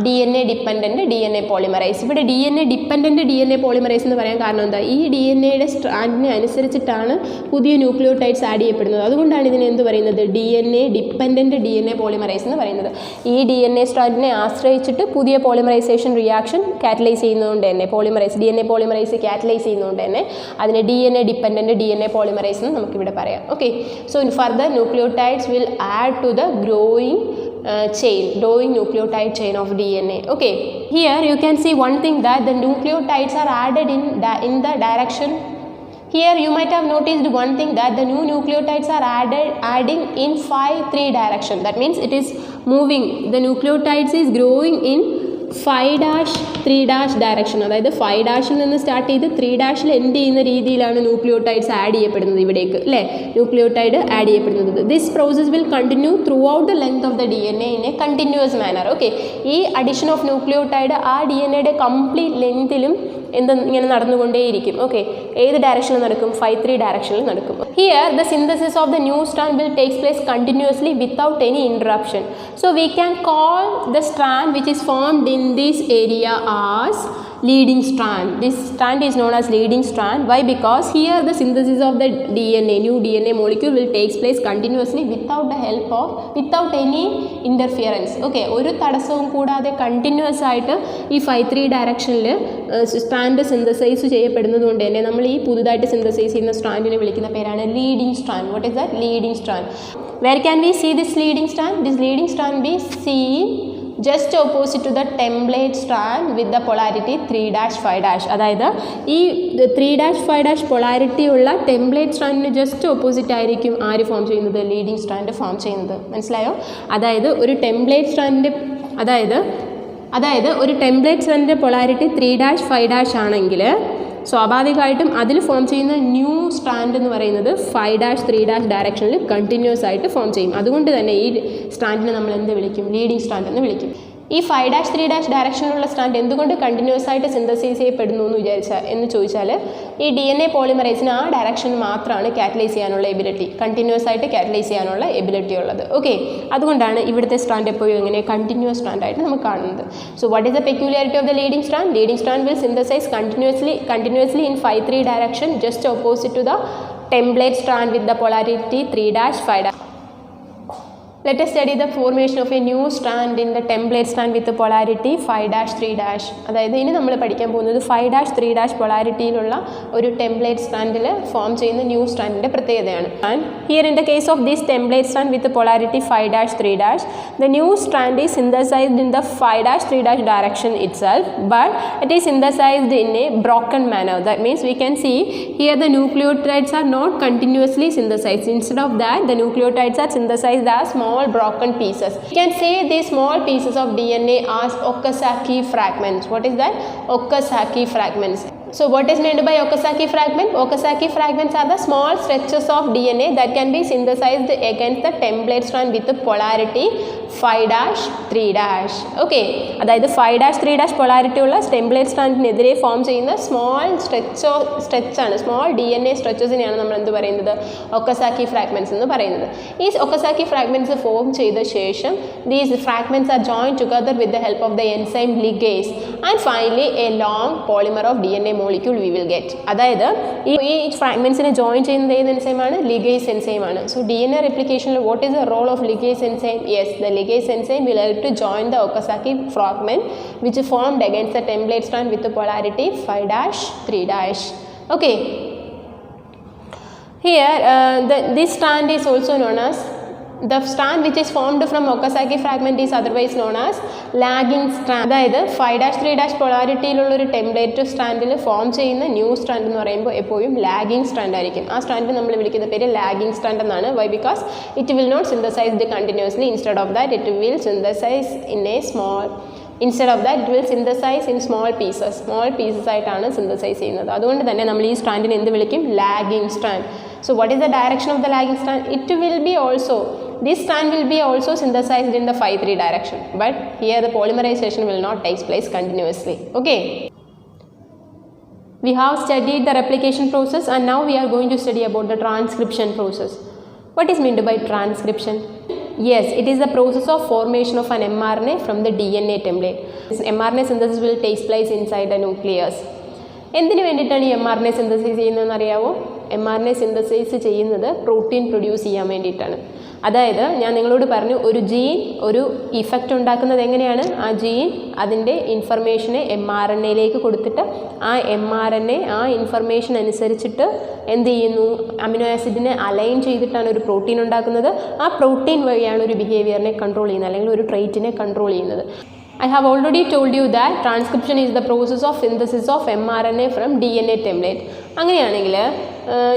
DNA dependent DNA polymerase. ഇവിടെ DNA dependent DNA polymerase എന്ന് പറയാൻ കാരണം എന്താ, ഈ DNA-യുടെ സ്ട്രാൻഡിനെ അനുസരിച്ചിട്ടാണ് പുതിയ ന്യൂക്ലിയോടൈഡ്സ് ആഡ് ചെയ്യപ്പെടുന്നത്. അതുകൊണ്ടാണ് ഇതിനെ എന്ത് പറയുന്നത്, DNA dependent DNA polymerase എന്ന് പറയുന്നത്. ഈ DNA സ്ട്രാൻഡിനെ ആശ്രയിച്ചിട്ട് പുതിയ പോളിമറൈസേഷൻ റിയാക്ഷൻ കാറ്റലൈസ് ചെയ്യുന്നതുകൊണ്ട് തന്നെ DNA പോളിമറൈസ് കാറ്റലൈസ് ചെയ്യുന്നതുകൊണ്ട് തന്നെ അതിനെ DNA dependent DNA polymerase എന്ന് നമുക്കിവിടെ പറയാം. Okay, so further nucleotides will add to the growing nucleotide chain of DNA. Okay, here you can see one thing, that the nucleotides are added in the direction. Here you might have noticed one thing, that the new nucleotides are adding in 5'3" direction. That means it is moving, the nucleotides is growing in 5'3' direction. അതായത് 5' നിന്ന് സ്റ്റാർട്ട് ചെയ്ത് 3' എൻഡ് ചെയ്യുന്ന രീതിയിലാണ് ന്യൂക്ലിയോടൈഡ്സ് ആഡ് ചെയ്യപ്പെടുന്നത് ഇവിടേക്ക്, അല്ലേ, ന്യൂക്ലിയോടൈഡ് ആഡ് ചെയ്യപ്പെടുന്നത്. This process will continue throughout the length of the DNA in a continuous manner. Okay, ഈ അഡീഷൻ ഓഫ് ന്യൂക്ലിയോടൈഡ് ആ DNA-യുടെ കംപ്ലീറ്റ് ലെങ്തിലും ഇങ്ങനെ നടന്നുകൊണ്ടേയിരിക്കും. ഓക്കെ, ഏത് ഡയറക്ഷനിൽ നടക്കും, 5'3" ഡയറക്ഷനിൽ നടക്കും. Here the synthesis of the new strand will takes place continuously without any interruption. So we can call the strand which is formed in this area as leading strand. This strand is known as leading strand. Why? Because here the synthesis of the new DNA molecule will takes place continuously without any interference. Okay, ഒരു തടസ്സവും കൂടാതെ കണ്ടിന്യൂസ് ആയിട്ട് ഈ 5'3" ഡയറക്ഷനിൽ സ്ട്രാൻഡ് സിന്തസൈസ് ചെയ്യപ്പെടുന്നത് കൊണ്ട് തന്നെ നമ്മൾ ഈ പുതുതായിട്ട് സിന്തസൈസ് ചെയ്യുന്ന സ്ട്രാൻഡിനെ വിളിക്കുന്ന പേരാണ് leading strand. What is that? Leading strand. Where can we see this leading strand? This leading strand be seen just opposite to the template strand with the polarity 3'5'. അതായത് ഈ 3'5' പൊളാരിറ്റി ഉള്ള ടെംപ്ലേറ്റ് സ്ട്രാൻഡിന് ജസ്റ്റ് ഓപ്പോസിറ്റ് ആയിരിക്കും ആര് ഫോം ചെയ്യുന്നത്, ലീഡിംഗ് സ്ട്രാൻഡ് ഫോം ചെയ്യുന്നത്. മനസ്സിലായോ? അതായത് ഒരു ടെംപ്ലേറ്റ് സ്ട്രാൻഡിൻ്റെ ഒരു ടെംപ്ലേറ്റ് സ്ട്രാൻഡിൻ്റെ പൊളാരിറ്റി 3'5' ആണെങ്കിൽ സ്വാഭാവികമായിട്ടും അതിൽ ഫോം ചെയ്യുന്ന ന്യൂ സ്ട്രാൻഡ് എന്ന് പറയുന്നത് 5'3' ഡയറക്ഷനിൽ കണ്ടിന്യൂസ് ആയിട്ട് ഫോം ചെയ്യും. അതുകൊണ്ട് തന്നെ ഈ സ്ട്രാൻഡിനെ നമ്മൾ എന്ത് വിളിക്കും, ലീഡിംഗ് സ്ട്രാൻഡ് എന്ന് വിളിക്കും. ഈ 5'3' ഡയറക്ഷനിലുള്ള സ്ട്രാൻഡ് എന്തുകൊണ്ട് കണ്ടിന്യൂസ് ആയിട്ട് സിന്തസൈസ് ചെയ്യപ്പെടുന്നു എന്ന് ചോദിച്ചാൽ ഈ DNA പോളിമറൈസിന് ആ ഡയറക്ഷനിൽ മാത്രമാണ് കാറ്റലൈസ് ചെയ്യാനുള്ള എബിലിറ്റി, കണ്ടിന്യൂസ് ആയിട്ട് കാറ്റലൈസ് ചെയ്യാനുള്ള എബിലിറ്റി ഉള്ളത്. ഓക്കെ, അതുകൊണ്ടാണ് ഇവിടുത്തെ സ്ട്രാൻഡ് എപ്പോഴും ഇങ്ങനെ കണ്ടിന്യൂസ് സ്ട്രാൻഡ് ആയിട്ട് നമുക്ക് കാണുന്നത്. So what is the peculiarity of the leading strand? Leading strand will synthesise continuously in 5'3" direction just opposite to the template strand with the polarity 3'5'. Let us study the formation of a new strand in the template strand with the polarity 5'3'. അതായത് ഇനി നമ്മൾ പഠിക്കാൻ പോകുന്നത് 5'3' പൊളാരിറ്റിയിലുള്ള ഒരു ടെംപ്ലേറ്റ് സ്ട്രാൻഡിൽ ഫോം ചെയ്യുന്ന ന്യൂ സ്ട്രാൻഡിൻ്റെ പ്രത്യേകതയാണ്. And here in the case of this template strand with polarity 5'3', the new strand is synthesized in the 5'3' direction itself, but it is synthesized in a broken manner. That means we can see here the nucleotides are not continuously synthesized. Instead of that, the nucleotides are synthesized as small broken pieces. You can say these small pieces of DNA as Okazaki fragments. What is that? Okazaki fragments. So what is meant by Okazaki fragment? Okazaki fragments are the small stretches of DNA that can be synthesized against the template strand with the polarity 5'3'. Okay, അതായത് 5'3' പൊളാരിറ്റി ഉള്ള ടെംപ്ലേറ്റ് സ്ട്രാൻഡിനെതിരെ ഫോം ചെയ്യുന്ന സ്മോൾ സ്ട്രെച്ചാണ്, സ്മോൾ DNA സ്ട്രെച്ചസിനെയാണ് നമ്മൾ എന്ത് പറയുന്നത്, ഒക്കസാക്കി ഫ്രാഗ്മെൻറ്റ്സ് എന്ന് പറയുന്നത്. ഈ ഒക്കസാക്കി ഫ്രാഗ്മെൻറ്റ്സ് ഫോം ചെയ്ത ശേഷം these fragments are join together with the help of the enzyme ligase and finally a long polymer of DNA molecule we will get. അതായത് ഈ ഫ്രാഗ്മെൻറ്റ്സിനെ ജോയിൻ ചെയ്യുന്നത് ഏത് എൻസൈമാണ്, ലിഗേസ് എൻസൈമാണ്. So DNA replication what is the role of ligase enzyme? Yes, the ligase enzyme will help to join the Okazaki fragment which is formed against the template strand with the polarity 5'3'. Okay, here this strand is also known as the strand which is formed from Okazaki fragment is otherwise known as lagging strand. അതായത് 5'3' പൊളാരിറ്റിയിലുള്ളൊരു ടെംപ്ലേറ്റ് സ്ട്രാൻഡിൽ ഫോം ചെയ്യുന്ന ന്യൂ സ്ട്രാൻഡ് എന്ന് പറയുമ്പോൾ എപ്പോഴും ലാഗിങ് സ്ട്രാൻഡ് ആയിരിക്കും. ആ സ്ട്രാൻഡിൽ നമ്മൾ വിളിക്കുന്ന പേര് ലാഗിങ് സ്ട്രാൻഡ് എന്നാണ്. Why? Because it will not synthesised continuously. Instead of that it will synthesise in a small small pieces ആയിട്ടാണ് സിന്തസൈസ് ചെയ്യുന്നത്. അതുകൊണ്ട് തന്നെ നമ്മൾ ഈ സ്ട്രാൻഡിനെ എന്ത് വിളിക്കും, lagging strand. So what is the direction of the lagging strand? This strand will be also synthesized in the 5'3" direction, but here the polymerization will not take place continuously. Okay, we have studied the replication process and now we are going to study about the transcription process. What is meant by transcription? Yes, it is the process of formation of an mRNA from the DNA template. This mRNA synthesis will take place inside the nucleus. എന്തിനു വേണ്ടിയിട്ടാണ് ഈ mRNA സിന്തസിസ് ചെയ്യുന്നതെന്ന് അറിയാവോ? mRNA സിന്തസിസ് ചെയ്യുന്നത് പ്രോട്ടീൻ പ്രൊഡ്യൂസ് ചെയ്യാൻ വേണ്ടിയിട്ടാണ്. അതായത് ഞാൻ നിങ്ങളോട് പറഞ്ഞു, ഒരു ജീൻ ഒരു ഇഫക്റ്റ് ഉണ്ടാക്കുന്നത് എങ്ങനെയാണ്? ആ ജീൻ അതിൻ്റെ ഇൻഫർമേഷനെ mRNAയിലേക്ക് കൊടുത്തിട്ട് ആ mRNA ആ ഇൻഫർമേഷൻ അനുസരിച്ചിട്ട് എന്ത് ചെയ്യുന്നു? അമിനോ ആസിഡിനെ അലൈൻ ചെയ്തിട്ടാണ് ഒരു പ്രോട്ടീൻ ഉണ്ടാക്കുന്നത്. ആ പ്രോട്ടീൻ വഴിയാണ് ഒരു ബിഹേവിയറിനെ കൺട്രോൾ ചെയ്യുന്നത്, അല്ലെങ്കിൽ ഒരു ട്രെയ്റ്റിനെ കൺട്രോൾ ചെയ്യുന്നത്. I have already told you that transcription is the process of synthesis of mRNA from DNA template. അങ്ങനെയാണെങ്കിൽ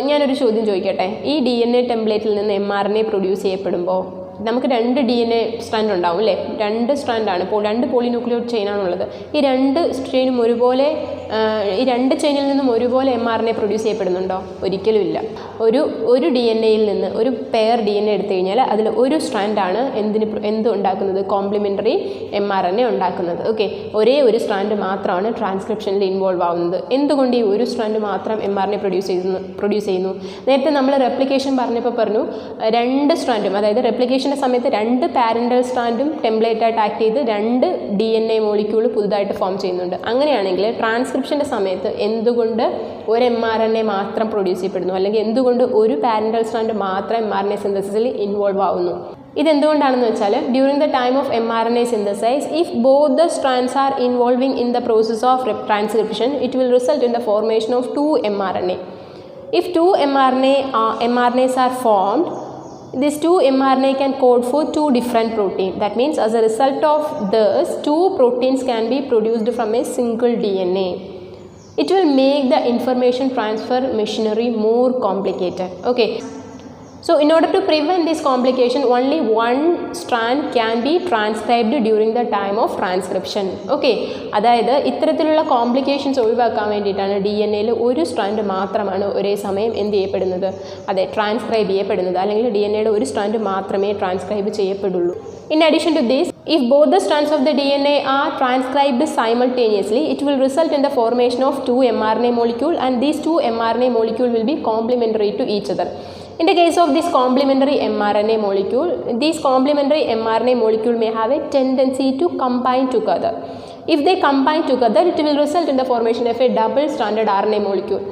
ഞാനൊരു ചോദ്യം ചോദിക്കട്ടെ. ഈ DNA ടെംപ്ലേറ്റിൽ നിന്ന് mRNA പ്രൊഡ്യൂസ് ചെയ്യപ്പെടുമ്പോൾ നമുക്ക് 2 DNA സ്ട്രാൻഡ് ഉണ്ടാവും അല്ലേ? 2 സ്ട്രാൻഡാണ്, ഇപ്പോൾ 2 പോളിന്യൂക്ലിയോഡ് ചെയിനാണുള്ളത്. ഈ 2 ചെയിനും ഒരുപോലെ, ഈ 2 ചെയിനിൽ നിന്നും ഒരുപോലെ mRNA പ്രൊഡ്യൂസ് ചെയ്യപ്പെടുന്നുണ്ടോ? ഒരിക്കലും ഇല്ല. ഒരു DNAയിൽ നിന്ന് ഒരു പെയർ DNA എടുത്തു കഴിഞ്ഞാൽ അതിൽ ഒരു സ്ട്രാൻഡാണ് എന്ത് ഉണ്ടാക്കുന്നത്? കോംപ്ലിമെൻ്ററി mRNA ഉണ്ടാക്കുന്നത്. ഓക്കെ, ഒരേ ഒരു സ്ട്രാൻഡ് മാത്രമാണ് ട്രാൻസ്ക്രിപ്ഷനിൽ ഇൻവോൾവ് ആവുന്നത്. എന്തുകൊണ്ട് ഈ ഒരു സ്ട്രാൻഡ് മാത്രം mRNA പ്രൊഡ്യൂസ് ചെയ്യുന്നു? നേരത്തെ നമ്മൾ റെപ്ലിക്കേഷൻ പറഞ്ഞപ്പോൾ പറഞ്ഞു, 2 സ്ട്രാൻഡും, അതായത് റെപ്ലിക്കേഷൻ സമയത്ത് 2 പാരൻ്റൽ സ്ട്രാൻഡും ടെംപ്ലേറ്റായിട്ട് ആക്ട് ചെയ്ത് 2 DNA മോളിക്യൂൾ പുതുതായിട്ട് ഫോം ചെയ്യുന്നുണ്ട്. അങ്ങനെയാണെങ്കിൽ ട്രാൻസ്ക്രിപ്ഷൻ്റെ സമയത്ത് എന്തുകൊണ്ട് ഒരു mRNA മാത്രം പ്രൊഡ്യൂസ് ചെയ്യപ്പെടുന്നു, അല്ലെങ്കിൽ എന്തുകൊണ്ട് ഒരു പാരൻ്റൽ സ്ട്രാൻഡ് മാത്രം mRNA സിന്തസിസിൽ ഇൻവോൾവ് ആവുന്നു? ഇതെന്തുകൊണ്ടാണെന്ന് വെച്ചാൽ, during the time of mRNA synthesize, if both the strands are involving in the process of transcription, it will result in the formation of 2 mRNA. If 2 mRNAs are formed, these 2 mRNA can code for 2 different proteins. That means as a result of this, 2 proteins can be produced from a single DNA. It will make the information transfer machinery more complicated. Okay. So in order to prevent this complication, only one strand can be transcribed during the time of transcription. Okay, അതായത് ഇത്തരത്തിലുള്ള കോംപ്ലിക്കേഷൻസ് ഒഴിവാക്കാൻ വേണ്ടിയിട്ടാണ് DNA-യിൽ ഒരു സ്ട്രാൻഡ് മാത്രമാണ് ഒരേ സമയം എന്ത് ചെയ്യപ്പെടുന്നത്? അതെ, ട്രാൻസ്ക്രൈബ് ചെയ്യപ്പെടുന്നത്. അല്ലെങ്കിൽ DNA-യുടെ ഒരു സ്ട്രാൻഡ് മാത്രമേ transcribe ചെയ്യപ്പെടുള്ളൂ. In addition to this, if both the strands of the DNA are transcribed simultaneously, it will result in the formation of 2 mRNA molecule, and these 2 mRNA molecule will be complementary to each other. In the case of this complementary mRNA molecule, these complementary mRNA molecule may have a tendency to combine together. If they combine together, it will result in the formation of a double-stranded RNA molecule.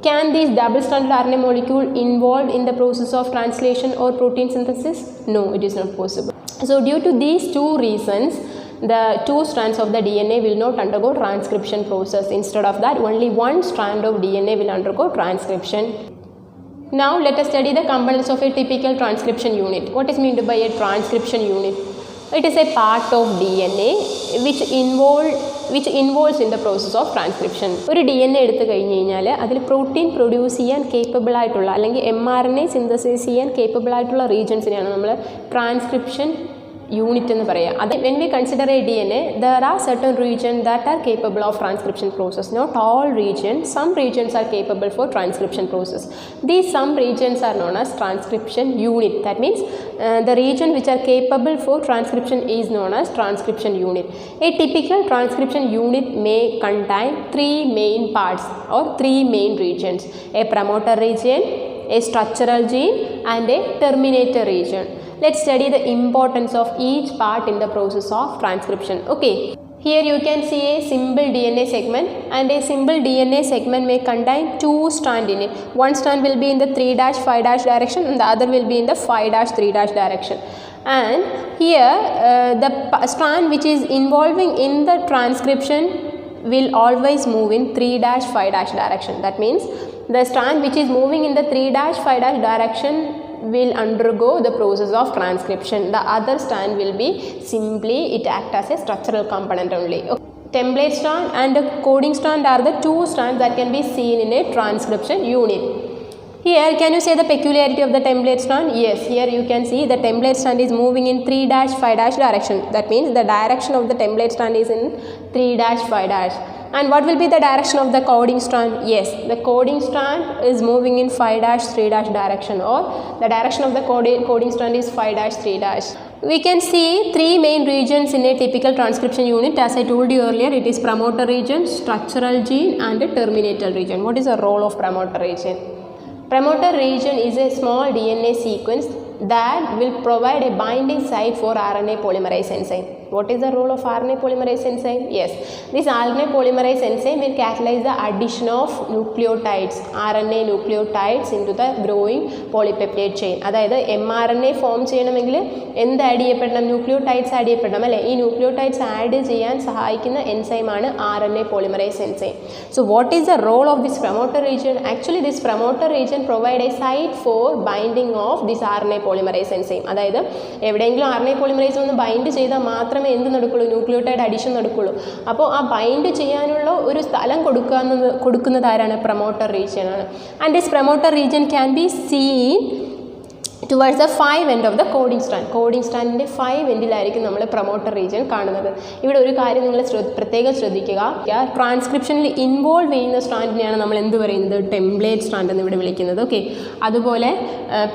Can these double-stranded RNA molecule involved in the process of translation or protein synthesis? No, it is not possible. So due to these 2 reasons, the 2 strands of the DNA will not undergo transcription process. Instead of that, only one strand of DNA will undergo transcription. Now let us study the components of a typical transcription unit. What is meant by a transcription unit? It is a part of DNA which involves in the process of transcription. ഒരു DNA എടുത്തു കഴിഞ്ഞ് കഴിഞ്ഞാൽ അതിൽ പ്രോട്ടീൻ പ്രൊഡ്യൂസ് ചെയ്യാൻ കേപ്പബിൾ ആയിട്ടുള്ള, അല്ലെങ്കിൽ mRNA സിന്തസിസ് ചെയ്യാൻ കേപ്പബിൾ ആയിട്ടുള്ള റീജൻസിനെയാണ് നമ്മൾ ട്രാൻസ്ക്രിപ്ഷൻ യൂണിറ്റ് എന്ന് പറയുക. അത് when we consider a DNA, there are certain regions that are capable of transcription process. Not all regions, some regions are capable for transcription process. These some regions are known as transcription unit. That means the region which are capable for transcription is known as transcription unit. A typical transcription unit may contain 3 main parts or 3 main regions: a promoter region, a structural gene, and a terminator region. Let's study the importance of each part in the process of transcription. Okay, here you can see a simple DNA segment, and a simple DNA segment may contain 2 strands in it. One strand will be in the 3'5' direction, and the other will be in the 5'3' direction. And here the strand which is involving in the transcription will always move in 3'5' direction. That means the strand which is moving in the 3'5' direction will undergo the process of transcription. The other strand will be simply, it acts as a structural component only. Okay. Template strand and the coding strand are the 2 strands that can be seen in a transcription unit. Here, can you say the peculiarity of the template strand? Yes, here you can see the template strand is moving in 3'5' direction. That means the direction of the template strand is in 3'5'. And what will be the direction of the coding strand? Yes, the coding strand is moving in 5'3' direction, or the direction of the coding strand is 5'3'. We can see 3 main regions in a typical transcription unit. As I told you earlier, it is promoter region, structural gene, and a terminator region. What is the role of promoter region? Promoter region is a small DNA sequence that will provide a binding site for RNA polymerase enzyme. What is the role of RNA polymerase enzyme? Yes, this RNA polymerase enzyme will catalyze the addition of nucleotides, RNA nucleotides into the growing polypeptide chain. അതായത് mRNA ഫോം ചെയ്യണമെങ്കിൽ എന്ത് ആഡ് ചെയ്യപ്പെടണം? ന്യൂക്ലിയോടൈഡ്സ് ആഡ് ചെയ്യപ്പെടണം അല്ലേ? ഈ ന്യൂക്ലിയോടൈഡ്സ് ആഡ് ചെയ്യാൻ സഹായിക്കുന്ന എൻസൈമാണ് RNA polymerase enzyme. So what is the role of this promoter region? Actually this promoter region provide a site for binding of this RNA polymerase enzyme. അതായത് എവിടെയെങ്കിലും RNA polymerase ഒന്ന് ബൈൻഡ് ചെയ്താൽ മാത്രമേ എന്ത് നടക്കുള്ളൂ? ന്യൂക്ലിയോടൈഡ് അഡീഷൻ നടക്കുള്ളൂ. അപ്പോൾ ആ ബൈൻഡ് ചെയ്യാനുള്ള ഒരു സ്ഥലം കൊടുക്കുന്നത് ആരാണ്? പ്രൊമോട്ടർ റീജിയൻ ആണ്. And this promoter region can be seen towards the 5 end of the coding strand. Coding സ്ട്രാൻഡിൻ്റെ 5 എൻഡിലായിരിക്കും നമ്മൾ പ്രൊമോട്ടർ റീജിയൻ കാണുന്നത്. ഇവിടെ ഒരു കാര്യം നിങ്ങൾ പ്രത്യേകം ശ്രദ്ധിക്കുക. ട്രാൻസ്ക്രിപ്ഷനിൽ ഇൻവോൾവ് ചെയ്യുന്ന സ്ട്രാൻഡിനെയാണ് നമ്മൾ എന്ത് പറയുന്നത്? ടെംപ്ലേറ്റ് സ്ട്രാൻഡ് എന്ന് ഇവിടെ വിളിക്കുന്നത്. ഓക്കെ, അതുപോലെ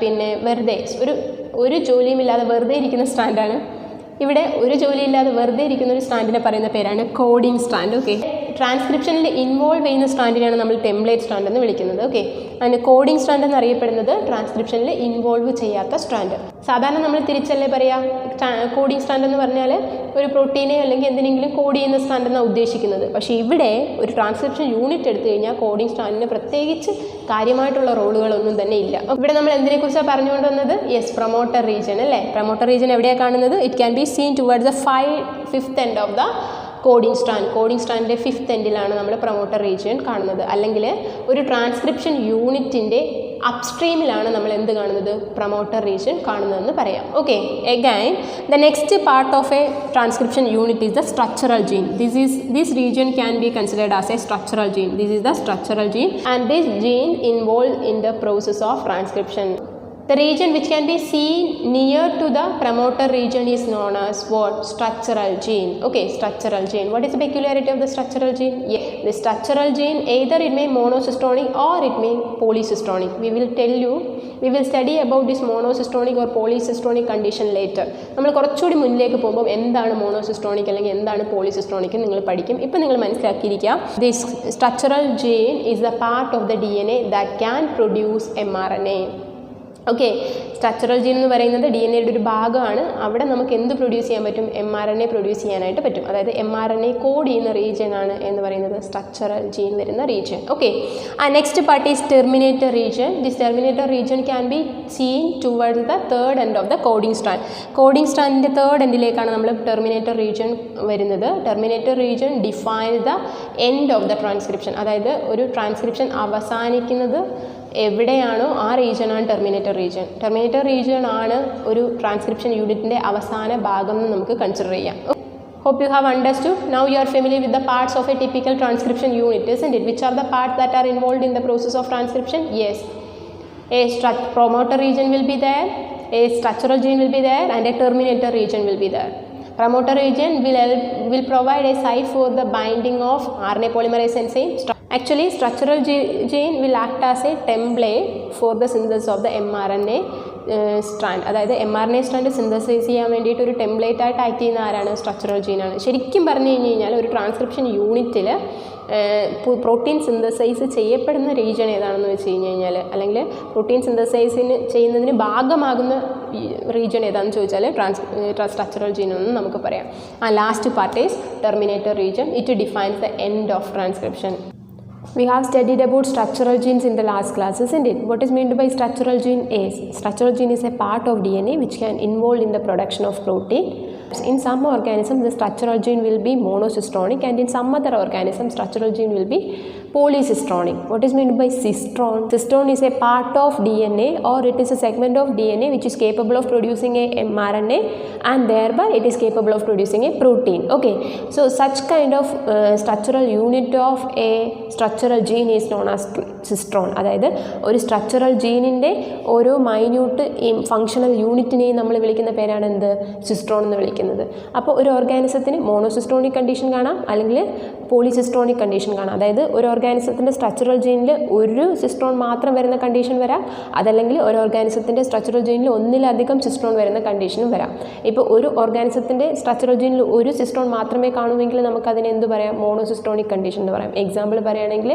പിന്നെ വെറുതെ ഒരു ജോലിയുമില്ലാതെ വെറുതെ ഇരിക്കുന്ന സ്ട്രാൻഡാണ്. ഇവിടെ ഒരു ജോലിയില്ലാതെ വെറുതെ ഇരിക്കുന്ന ഒരു സ്ട്രാൻഡിനെ പറയുന്ന പേരാണ് കോഡിംഗ് സ്ട്രാൻഡ്. ഓക്കെ, ട്രാൻസ്ക്രിപ്ഷനിൽ ഇൻവോൾവ് ചെയ്യുന്ന സ്ട്രാൻഡിനെയാണ് നമ്മൾ ടെംപ്ലേറ്റ് സ്ട്രാൻഡ് എന്ന് വിളിക്കുന്നത്. ഓക്കെ, അതിന് കോഡിംഗ് സ്ട്രാൻഡ് എന്നറിയപ്പെടുന്നത് ട്രാൻസ്ക്രിപ്ഷനിൽ ഇൻവോൾവ് ചെയ്യാത്ത സ്ട്രാൻഡ്. സാധാരണ നമ്മൾ തിരിച്ചല്ലേ പറയാം, കോഡിംഗ് സ്ട്രാൻഡ് എന്ന് പറഞ്ഞാൽ ഒരു പ്രോട്ടീനെ അല്ലെങ്കിൽ എന്തിനെങ്കിലും കോഡ് ചെയ്യുന്ന സ്ട്രാൻഡ് എന്നാണ് ഉദ്ദേശിക്കുന്നത്. പക്ഷേ ഇവിടെ ഒരു ട്രാൻസ്ക്രിപ്ഷൻ യൂണിറ്റ് എടുത്തു കഴിഞ്ഞാൽ കോഡിംഗ് സ്ട്രാൻഡിന് പ്രത്യേകിച്ച് കാര്യമായിട്ടുള്ള റോളുകളൊന്നും തന്നെ ഇല്ല. ഇവിടെ നമ്മൾ എന്തിനെക്കുറിച്ചാണ് പറഞ്ഞുകൊണ്ട് വന്നത്? യെസ്, പ്രൊമോട്ടർ റീജിയൻ അല്ലേ? പ്രൊമോട്ടർ റീജിയൻ എവിടെയാണ് കാണുന്നത്? It can be seen towards the 5th end of the coding strand. Coding സ്ട്രാൻഡിൻ്റെ 5th എൻഡിലാണ് നമ്മൾ പ്രൊമോട്ടർ റീജിയൻ കാണുന്നത്. അല്ലെങ്കിൽ ഒരു ട്രാൻസ്ക്രിപ്ഷൻ യൂണിറ്റിൻ്റെ അപ്സ്ട്രീമിലാണ് നമ്മൾ എന്ത് കാണുന്നത്? പ്രൊമോട്ടർ റീജിയൻ കാണുന്നതെന്ന് പറയാം. Okay, again the next part of a transcription unit is the structural gene. This region can be considered as a structural gene. This is the structural gene and this gene involved in the process of transcription. The region which can be seen near to the promoter region is known as what? Structural gene. Okay, structural gene. What is the peculiarity of the structural gene? Yeah, the structural gene either it may monocystonic or it may polycystonic. We will study about this monocystonic or polycystonic condition later. നമ്മൾ കുറച്ചുകൂടി മുന്നിലേക്ക് പോകുമ്പോൾ എന്താണ് മോണോസിസ്റ്റോണിക് അല്ലെങ്കിൽ എന്താണ് പോളിസിസ്റ്റോണിക് നിങ്ങൾ പഠിക്കും. ഇപ്പം നിങ്ങൾ മനസ്സിലാക്കിയിരിക്കുക, this structural gene is the part of the DNA that can produce mRNA. Okay, structural gene എന്ന് പറയുന്നത് DNA-യുടെ ഒരു ഭാഗമാണ്. അവിടെ നമുക്ക് എന്ത് പ്രൊഡ്യൂസ് ചെയ്യാൻ പറ്റും? mRNA പ്രൊഡ്യൂസ് ചെയ്യാനായിട്ട് പറ്റും. അതായത് mRNA കോഡ് ചെയ്യുന്ന റീജിയൻ ആണ് എന്ന് പറയുന്നത് സ്ട്രക്ചറൽ ജീൻ വരുന്ന region. Okay, next part is terminator region. This terminator region can be seen towards the 3rd end of the coding strand. Coding സ്ട്രാൻഡിൻ്റെ 3rd എൻഡിലേക്കാണ് നമ്മൾ ടെർമിനേറ്റർ റീജിയൻ വരുന്നത്. Terminator region defines the end of the transcription. അതായത് ഒരു ട്രാൻസ്ക്രിപ്ഷൻ അവസാനിക്കുന്നത് എവിടെയാണോ ആ റീജിയനാണ് ടെർമിനേറ്റർ റീജിയൻ. ടെർമിനേറ്റർ റീജിയൻ ആണ് ഒരു ട്രാൻസ്ക്രിപ്ഷൻ യൂണിറ്റിൻ്റെ അവസാന ഭാഗം എന്ന് നമുക്ക് കൺസിഡർ ചെയ്യാം. Hope you have understood. Now you are familiar with the parts of a typical transcription unit, isn't it? Which are the parts that are involved in the process of transcription? Yes, a promoter region will be there, a structural gene will be there, and a terminator region will be there. Promoter region will provide a site for the binding of RNA polymerase enzyme. Actually, structural gene will act as a template for the synthesis of the mRNA strand. അതായത് mRNA സ്ട്രാൻഡ് സിന്തസൈസ് ചെയ്യാൻ വേണ്ടിയിട്ട് ഒരു ടെംപ്ലേറ്റ് ആയിട്ട് ആക്ട് ചെയ്യുന്ന ആരാണ്? സ്ട്രക്ചറൽ ജീനാണ്. ശരിക്കും പറഞ്ഞു കഴിഞ്ഞാൽ ഒരു ട്രാൻസ്ക്രിപ്ഷൻ യൂണിറ്റിൽ പ്രോട്ടീൻ സിന്തസൈസ് ചെയ്യപ്പെടുന്ന റീജിയൻ ഏതാണെന്ന് വെച്ച് കഴിഞ്ഞാൽ, അല്ലെങ്കിൽ പ്രോട്ടീൻ സിന്തസൈസിന് ചെയ്യുന്നതിന് ഭാഗമാകുന്ന റീജിയൻ ഏതാണെന്ന് ചോദിച്ചാൽ സ്ട്രക്ചറൽ ജീൻ എന്ന് നമുക്ക് പറയാം. Last part is terminator region. It defines the end of transcription. We have studied about structural genes in the last class, isn't it? What is meant by structural gene is, structural gene is a part of DNA which can involve in the production of protein. In some organisms, the structural gene will be monocystonic, and in some other organisms, structural gene will be polycystonic. What is meant by cystron? Cystron is a part of DNA, or it is a segment of DNA which is capable of producing a mRNA, and thereby it is capable of producing a protein. Okay, so such kind of structural unit of a structural gene is known as cystron. അതായത് ഒരു സ്ട്രക്ചറൽ ജീനിൻ്റെ ഓരോ മൈന്യൂട്ട് ഫങ്ഷണൽ യൂണിറ്റിനെയും നമ്മൾ വിളിക്കുന്ന പേരാണ് എന്ത്? സിസ്ട്രോൺ എന്ന് വിളിക്കുന്നത്. അപ്പോൾ ഒരു ഓർഗാനിസത്തിന് മോണോസിസ്ട്രോണിക് കണ്ടീഷൻ കാണാം, അല്ലെങ്കിൽ പോളിസിസ്ട്രോണിക് കണ്ടീഷൻ കാണാം. അതായത് ഒരു ഓർഗാനിസത്തിൻ്റെ സ്ട്രക്ചറൽ ജീനിൽ ഒരു സിസ്ട്രോൺ മാത്രം വരുന്ന കണ്ടീഷൻ വരാം, അതല്ലെങ്കിൽ ഒരു ഓർഗാനിസത്തിൻ്റെ സ്ട്രക്ചറൽ ജീനിൽ ഒന്നിലധികം സിസ്ട്രോൺ വരുന്ന കണ്ടീഷനും വരാം. ഇപ്പോൾ ഒരു ഓർഗാനിസത്തിൻ്റെ സ്ട്രക്ചറൽ ജീനിൽ ഒരു സിസ്ട്രോൺ മാത്രമേ കാണുമെങ്കിൽ നമുക്കതിനെ എന്ത് പറയാം? മോണോസിസ്ട്രോണിക് കണ്ടീഷൻ എന്ന് പറയാം. എക്സാമ്പിൾ പറയുകയാണെങ്കിൽ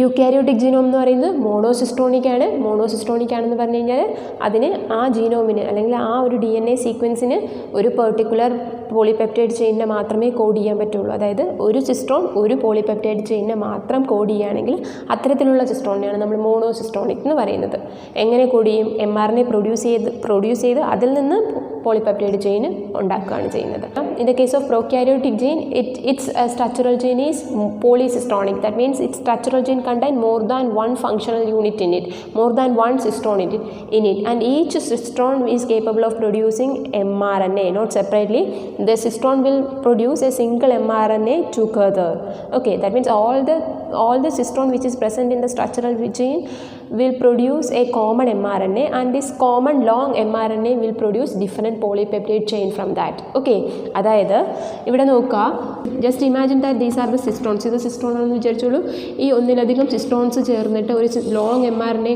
യൂക്യാരിയോട്ടിക് ജീനോം എന്ന് പറയുന്നത് മോണോസിസ്ട്രോണിക് ആണ്. മോണോസിസ്ട്രോണിക് ആണെന്ന് പറഞ്ഞു കഴിഞ്ഞാൽ അതിന് ആ ജീനോമിന് അല്ലെങ്കിൽ ആ ഒരു DNA സീക്വൻസിന് ഒരു പെർട്ടിക്കുലർ പോളിപെപ്റ്റൈഡ് ചെയിനിനെ മാത്രമേ കോഡ് ചെയ്യാൻ പറ്റുള്ളൂ. അതായത് ഒരു സിസ്ട്രോൺ ഒരു പോളിപെപ്റ്റൈഡ് ചെയിനിനെ മാത്രം കോഡ് ചെയ്യുകയാണെങ്കിൽ അത്തരത്തിലുള്ള സിസ്ട്രോണിനെയാണ് നമ്മൾ മോണോസിസ്ട്രോണിക് എന്ന് പറയുന്നത്. എങ്ങനെ കോഡ് ചെയ്യും? mRNA പ്രൊഡ്യൂസ് ചെയ്ത് അതിൽ നിന്ന് പോളിപെപ്റ്റൈഡ് ചെയിൻ ഉണ്ടാക്കുകയാണ് ചെയ്യുന്നത്. In the case of prokaryotic gene, its structural gene is polycistronic. That means its structural gene contain more than one functional unit in it, more than one cistron in it, and each cistron is capable of producing mRNA, not separately. The cistron will produce a single mRNA together. Okay, that means all the cistron which is present in the structural gene will produce a common mRNA, and this common long mRNA will produce different polypeptide chain from that. Okay, അതായത് ഇവിടെ നോക്കുക, just imagine that these are the cistrons. ഇത് സിസ്ട്രോൺ ആണെന്ന് വിചാരിച്ചോളൂ. ഈ ഒന്നിലധികം സിസ്ട്രോൺസ് ചേർന്നിട്ട് ഒരു ലോങ് mRNA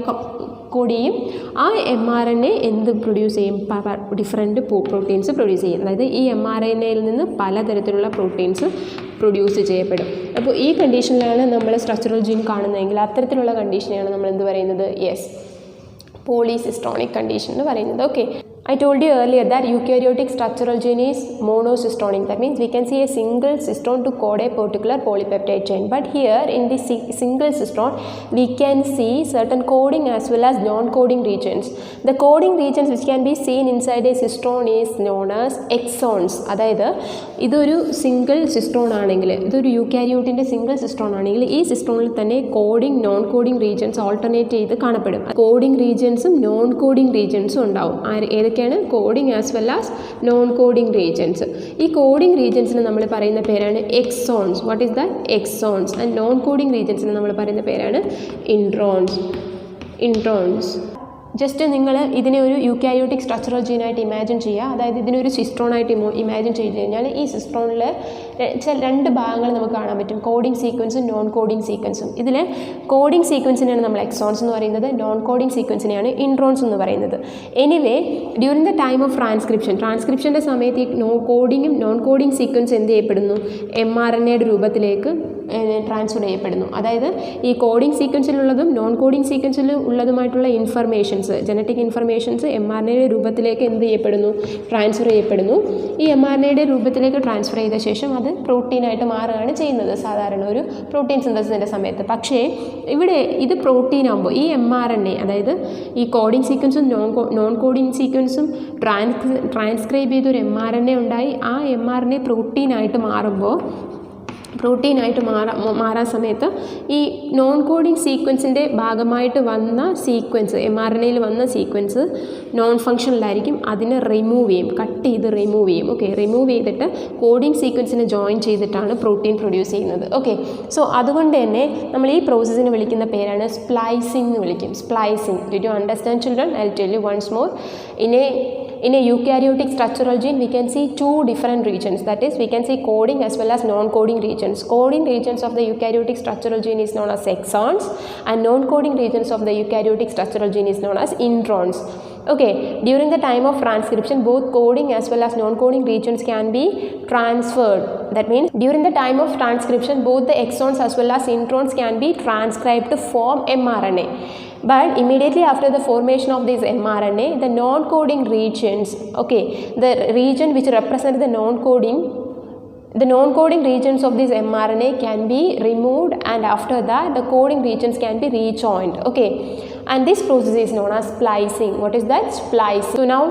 കൂടിയും ആ mRNA എന്ത് പ്രൊഡ്യൂസ് ചെയ്യും? ഡിഫറെൻറ്റ് പ്രോട്ടീൻസ് പ്രൊഡ്യൂസ് ചെയ്യും. അതായത് ഈ mRNAയിൽ നിന്ന് പലതരത്തിലുള്ള പ്രോട്ടീൻസ് പ്രൊഡ്യൂസ് ചെയ്യപ്പെടും. അപ്പോൾ ഈ കണ്ടീഷനിലാണ് നമ്മൾ സ്ട്രക്ചറൽ ജീൻ കാണുന്നതെങ്കിൽ അത്തരത്തിലുള്ള കണ്ടീഷനെയാണ് നമ്മൾ എന്ത് പറയുന്നത്? യെസ്, പോളിസിസ്ട്രോണിക് കണ്ടീഷൻ എന്ന് പറയുന്നത്. Okay, I told you earlier that eukaryotic structural gene is monocistronic. That means we can see a single cistron to code a particular polypeptide chain. But here in the single cistron, we can see certain coding as well as non-coding regions. The coding regions which can be seen inside a cistron is known as exons. അതായത് ഇതൊരു സിംഗിൾ സിസ്ട്രോൺ ആണെങ്കിൽ, ഇതൊരു യൂക്കാരിയോട്ടിൻ്റെ സിംഗിൾ സിസ്ട്രോൺ ആണെങ്കിൽ ഈ സിസ്ട്രോണിൽ തന്നെ coding non coding regions alternate ചെയ്ത് കാണപ്പെടും. കോഡിംഗ് റീജിയൻസും നോൺ കോഡിംഗ് റീജിയൻസും ഉണ്ടാവും. ഏതൊക്കെയാണ്? Coding as well as non coding regions. ഈ കോഡിംഗ് റീജിയൻസിന് നമ്മൾ പറയുന്ന പേരാണ് exons. What is that? Exons. And non coding റീജിയൻസിന് നമ്മൾ പറയുന്ന പേരാണ് ഇൻട്രോൺസ്. ജസ്റ്റ് നിങ്ങൾ ഇതിനെ ഒരു യൂക്കാരിയോട്ടിക് സ്ട്രക്ചറൽ ജീനായിട്ട് ഇമാജിൻ ചെയ്യുക. അതായത് ഇതിനൊരു സിസ്ട്രോണായിട്ട് ഇമാജിൻ ചെയ്ത് കഴിഞ്ഞാൽ ഈ സിസ്ട്രോണിൽ രണ്ട് ഭാഗങ്ങൾ നമുക്ക് കാണാൻ പറ്റും, കോഡിംഗ് സീക്വൻസും നോൺ കോഡിംഗ് സീക്വൻസും. ഇതിൽ കോഡിംഗ് സീക്വൻസിനെയാണ് നമ്മൾ എക്സോൺസ് എന്ന് പറയുന്നത്, നോൺ കോഡിംഗ് സീക്വൻസിനെയാണ് ഇൻട്രോൺസ് എന്ന് പറയുന്നത്. Anyway, during the time of ട്രാൻസ്ക്രിപ്ഷൻ്റെ സമയത്ത് ഈ കോഡിങ്ങും നോൺ കോഡിംഗ് സീക്വൻസ് എന്ത് ചെയ്യപ്പെടുന്നു? mRNAയുടെ രൂപത്തിലേക്ക് ട്രാൻസ്ഫർ ചെയ്യപ്പെടുന്നു. അതായത് ഈ കോഡിംഗ് സീക്വൻസിലുള്ളതും നോൺ കോഡിംഗ് സീക്വൻസിൽ ഉള്ളതുമായിട്ടുള്ള ഇൻഫർമേഷൻസ്, ജനറ്റിക് ഇൻഫർമേഷൻസ് mRNAയുടെ രൂപത്തിലേക്ക് എന്ത് ചെയ്യപ്പെടുന്നു? ട്രാൻസ്ഫർ ചെയ്യപ്പെടുന്നു. ഈ mRNAയുടെ രൂപത്തിലേക്ക് ട്രാൻസ്ഫർ ചെയ്ത ശേഷം അത് പ്രോട്ടീനായിട്ട് മാറുകയാണ് ചെയ്യുന്നത് സാധാരണ ഒരു പ്രോട്ടീൻ സിന്തസിസിൻ്റെ സമയത്ത്. പക്ഷേ ഇവിടെ ഇത് പ്രോട്ടീൻ ആകുമ്പോൾ ഈ mRNA, അതായത് ഈ കോഡിംഗ് സീക്വൻസും നോൺ കോഡിംഗ് സീക്വൻസും ട്രാൻസ്ക്രൈബ് ചെയ്തൊരു mRNA ഉണ്ടായി. ആ mRNA പ്രോട്ടീനായിട്ട് മാറാൻ സമയത്ത് ഈ നോൺ കോഡിംഗ് സീക്വൻസിൻ്റെ ഭാഗമായിട്ട് വന്ന സീക്വൻസ്, mRNAയിൽ വന്ന സീക്വൻസ് നോൺ ഫങ്ഷണലായിരിക്കും. അതിനെ കട്ട് ചെയ്ത് റിമൂവ് ചെയ്യും. ഓക്കെ, റിമൂവ് ചെയ്തിട്ട് കോഡിംഗ് സീക്വൻസിനെ ജോയിൻ ചെയ്തിട്ടാണ് പ്രോട്ടീൻ പ്രൊഡ്യൂസ് ചെയ്യുന്നത്. ഓക്കെ, സോ അതുകൊണ്ട് തന്നെ നമ്മൾ ഈ പ്രോസസ്സിനെ വിളിക്കുന്ന പേരാണ് സ്പ്ലൈസിംഗ് എന്ന് വിളിക്കും. Splicing. Did you understand, children? I'll tell you once more. In a eukaryotic structural gene, we can see two different regions. That is, we can see coding as well as non-coding regions. Coding regions of the eukaryotic structural gene is known as exons, and non-coding regions of the eukaryotic structural gene is known as introns. Okay, during the time of transcription, both coding as well as non-coding regions can be transferred. That means, during the time of transcription, both the exons as well as introns can be transcribed to form mRNA. But immediately after the formation of this mRNA, the non-coding regions, okay, the region which represent the non-coding regions of this mRNA can be removed, and after that the coding regions can be rejoined. Okay, and this process is known as splicing. What is that? Splicing. So now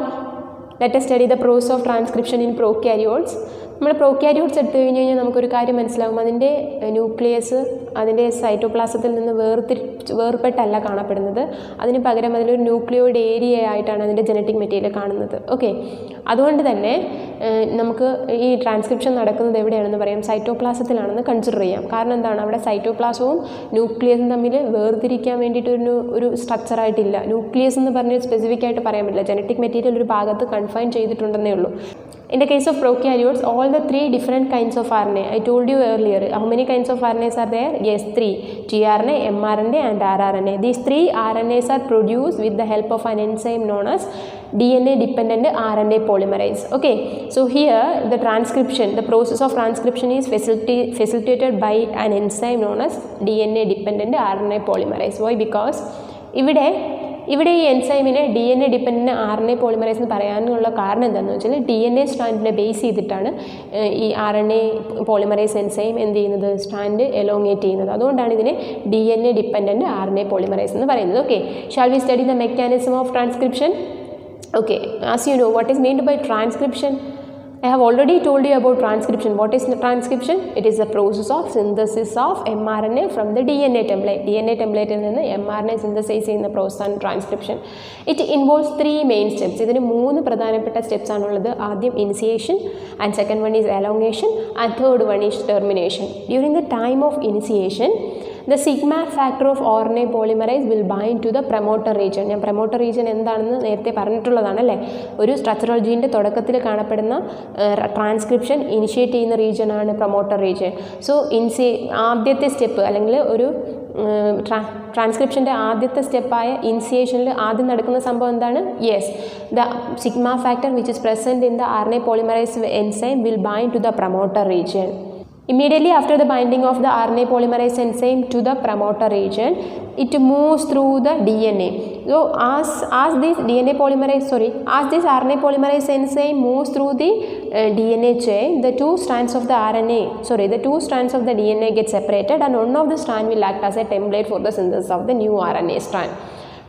let us study the process of transcription in prokaryotes. നമ്മൾ പ്രോക്യാരിയോട്സ് എടുത്തു കഴിഞ്ഞ് കഴിഞ്ഞാൽ നമുക്കൊരു കാര്യം മനസ്സിലാകും, അതിൻ്റെ ന്യൂക്ലിയസ് അതിൻ്റെ സൈറ്റോപ്ലാസത്തിൽ നിന്ന് വേർപെട്ടല്ല കാണപ്പെടുന്നത്. അതിന് പകരം അതിലൊരു ന്യൂക്ലിയോയിഡ് ഏരിയ ആയിട്ടാണ് അതിൻ്റെ ജനറ്റിക് മെറ്റീരിയൽ കാണുന്നത്. ഓക്കെ, അതുകൊണ്ട് തന്നെ നമുക്ക് ഈ ട്രാൻസ്ക്രിപ്ഷൻ നടക്കുന്നത് എവിടെയാണെന്ന് പറയാം? സൈറ്റോപ്ലാസത്തിലാണെന്ന് കൺസിഡർ ചെയ്യാം. കാരണം എന്താണ്? അവിടെ സൈറ്റോപ്ലാസവും ന്യൂക്ലിയസും തമ്മിൽ വേർതിരിക്കാൻ വേണ്ടിയിട്ട് ഒരു സ്ട്രക്ചറായിട്ടില്ല. ന്യൂക്ലിയസ് എന്ന് പറഞ്ഞ് സ്പെസിഫിക് ആയിട്ട് പറയാൻ പറ്റില്ല. ജനറ്റിക് മെറ്റീരിയൽ ഒരു ഭാഗത്ത് കൺഫൈൻ ചെയ്തിട്ടുണ്ടെന്നേ ഉള്ളൂ. In the case of prokaryotes, all the three different kinds of RNA, I told you earlier, how many kinds of RNAs are there? Yes, 3. tRNA, mRNA and rRNA. These 3 RNAs are produced with the help of an enzyme known as DNA dependent RNA polymerase. Okay, so here the transcription, the process of transcription is facilitated by an enzyme known as DNA dependent RNA polymerase. Why? Because ഇവിടെ ഈ എൻസൈമിനെ DNA ഡിപ്പെൻഡൻറ്റ് RNA പോളിമറൈസ് എന്ന് പറയാനുള്ള കാരണം എന്താണെന്ന് വെച്ചാൽ DNA സ്ട്രാൻഡിനെ ബേസ് ചെയ്തിട്ടാണ് ഈ RNA പോളിമറൈസ് എൻസൈം എന്ത് ചെയ്യുന്നത്, സ്ട്രാൻഡ് എലോങ്ങേറ്റ് ചെയ്യുന്നത്. അതുകൊണ്ടാണ് ഇതിനെ DNA ഡിപ്പെൻഡൻറ്റ് RNA പോളിമറൈസ് എന്ന് പറയുന്നത്. Okay, shall we study the mechanism of transcription? Okay, as you know, what is meant by transcription? I have already told you about transcription. What is the transcription? It is the process of synthesis of mRNA from the DNA template. DNA template il ninnu mRNA synthesize ചെയ്യുന്ന process ആണ് transcription. It involves 3 main steps. ഇതിന് 3 പ്രധാനപ്പെട്ട steps ആണുള്ളത്. ആദ്യം initiation, and second one is elongation, and third one is termination. During the time of initiation, the sigma factor of RNA polymerase will bind to the promoter region. ഞാൻ promoter region എന്താണെന്ന് നേരത്തെ പറഞ്ഞിട്ടുള്ളതാണ് അല്ലേ. ഒരു സ്ട്രക്ചറൽ ജീൻ്റെ തുടക്കത്തിൽ കാണപ്പെടുന്ന ട്രാൻസ്ക്രിപ്ഷൻ ഇനിഷ്യേറ്റ് ചെയ്യുന്ന റീജിയൻ ആണ് പ്രൊമോട്ടർ റീജിയൻ. സോ ആദ്യത്തെ സ്റ്റെപ്പ് അല്ലെങ്കിൽ ഒരു ട്രാൻസ്ക്രിപ്ഷൻ്റെ ആദ്യത്തെ സ്റ്റെപ്പായ ഇനിഷ്യേഷനിൽ ആദ്യം നടക്കുന്ന സംഭവം എന്താണ്? Yes, the sigma factor which is present in the RNA polymerase enzyme will bind to the promoter region. Immediately after the binding of the RNA polymerase enzyme to the promoter region, it moves through the DNA. So as this RNA polymerase enzyme moves through the DNA chain, the two strands of the DNA get separated, and one of the strand will act as a template for the synthesis of the new RNA strand.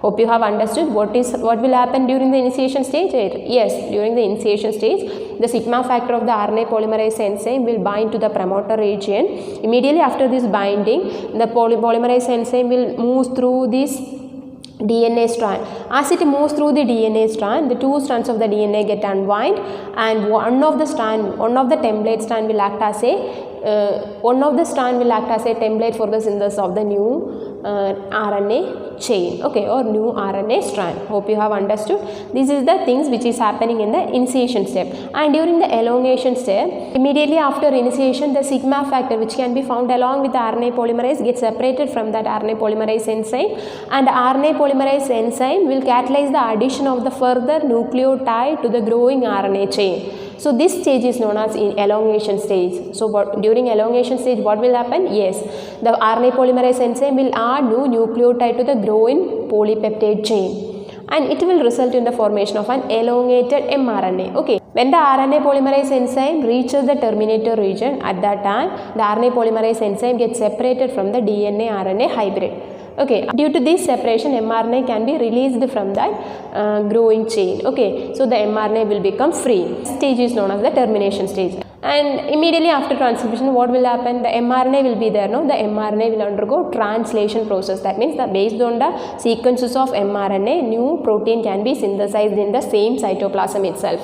Hope you have understood what will happen during the initiation stage. Yes, during the initiation stage, the sigma factor of the RNA polymerase enzyme will bind to the promoter region. Immediately after this binding, the polymerase enzyme will move through this DNA strand. As it moves through the DNA strand, the two strands of the DNA get unwind, and one of the template strand will act as a template for the synthesis of the new RNA chain, okay, or new RNA strand. Hope you have understood. This is the things which is happening in the initiation step. And during the elongation step, immediately after initiation, the sigma factor which can be found along with the RNA polymerase gets separated from that RNA polymerase enzyme, and the RNA polymerase enzyme will catalyze the addition of the further nucleotide to the growing RNA chain. So this stage is known as elongation stage. So during elongation stage, what will happen? Yes, the RNA polymerase enzyme will add new nucleotide to the growing polypeptide chain, and it will result in the formation of an elongated mRNA. Okay, when the RNA polymerase enzyme reaches the terminator region, at that time the RNA polymerase enzyme gets separated from the DNA RNA hybrid. Okay, due to this separation, mRNA can be released from that growing chain. Okay, so the mRNA will become free. This stage is known as the termination stage. And immediately after transcription, what will happen? The mRNA will be there. No, the mRNA will undergo translation process. That means that based on the sequences of mRNA, new protein can be synthesized in the same cytoplasm itself.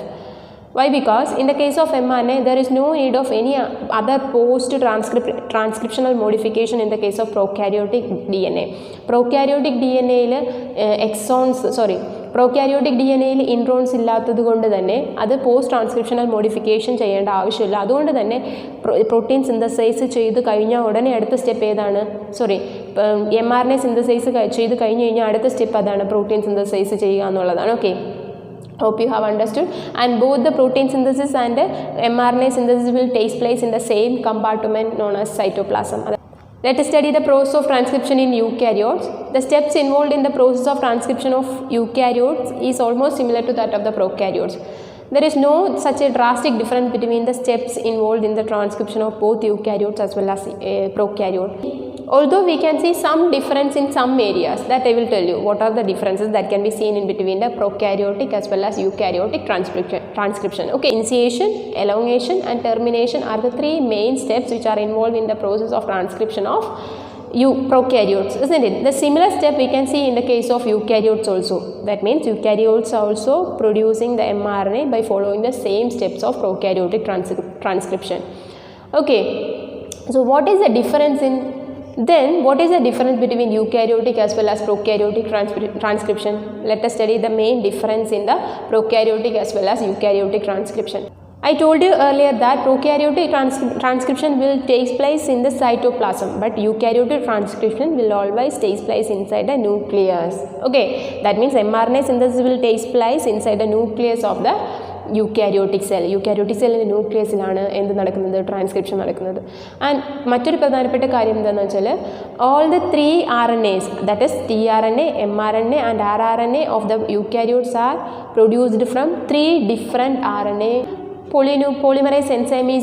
Why? Because in the case of mRNA, there is no need of any other post-transcriptional modification in the case of prokaryotic DNA. Prokaryotic DNA prokaryotic DNA യിൽ ഇൻട്രോൺസ് ഇല്ലാത്തത് കൊണ്ട് തന്നെ അത് പോസ്റ്റ് ട്രാൻസ്ക്രിപ്ഷണൽ മോഡിഫിക്കേഷൻ ചെയ്യേണ്ട ആവശ്യമില്ല. അതുകൊണ്ട് തന്നെ പ്രോട്ടീൻ സിന്തസൈസ് ചെയ്ത് കഴിഞ്ഞാൽ ഉടനെ അടുത്ത സ്റ്റെപ്പ് ഏതാണ്? mRNA സിന്തസൈസ് ചെയ്ത് കഴിഞ്ഞ് കഴിഞ്ഞാൽ അടുത്ത സ്റ്റെപ്പ് അതാണ്, പ്രോട്ടീൻ സിന്തസൈസ് ചെയ്യുക എന്നുള്ളതാണ്. Okay, hope you have understood. And both the protein synthesis and mRNA synthesis will take place in the same compartment known as cytoplasm. Let us study the process of transcription in eukaryotes. The steps involved in the process of transcription of eukaryotes is almost similar to that of the prokaryotes. There is no such a drastic difference between the steps involved in the transcription of both eukaryotes as well as prokaryotes. Although we can see some difference in some areas, that I will tell you what are the differences that can be seen in between the prokaryotic as well as eukaryotic transcription. Okay, initiation, elongation and termination are the 3 main steps which are involved in the process of transcription of prokaryotes, isn't it? The similar step we can see in the case of eukaryotes also. That means eukaryotes are also producing the mRNA by following the same steps of prokaryotic transcription. Okay, so what is the difference between eukaryotic as well as prokaryotic transcription? Let us study the main difference in the prokaryotic as well as eukaryotic transcription. I told you earlier that prokaryotic transcription will take place in the cytoplasm, but eukaryotic transcription will always take place inside the nucleus. Okay, that means mRNA synthesis will take place inside the nucleus of the eukaryotic cell. Eukaryotic സെല്ലിൻ്റെ ന്യൂക്ലിയസിലാണ് എന്ത് നടക്കുന്നത്, ട്രാൻസ്ക്രിപ്ഷൻ നടക്കുന്നത്. ആൻഡ് മറ്റൊരു പ്രധാനപ്പെട്ട കാര്യം എന്താണെന്ന് വെച്ചാൽ all the 3 RNAs, that is tRNA, mRNA and rRNA of the eukaryotes are produced from 3 different RNA polymerase enzyme is.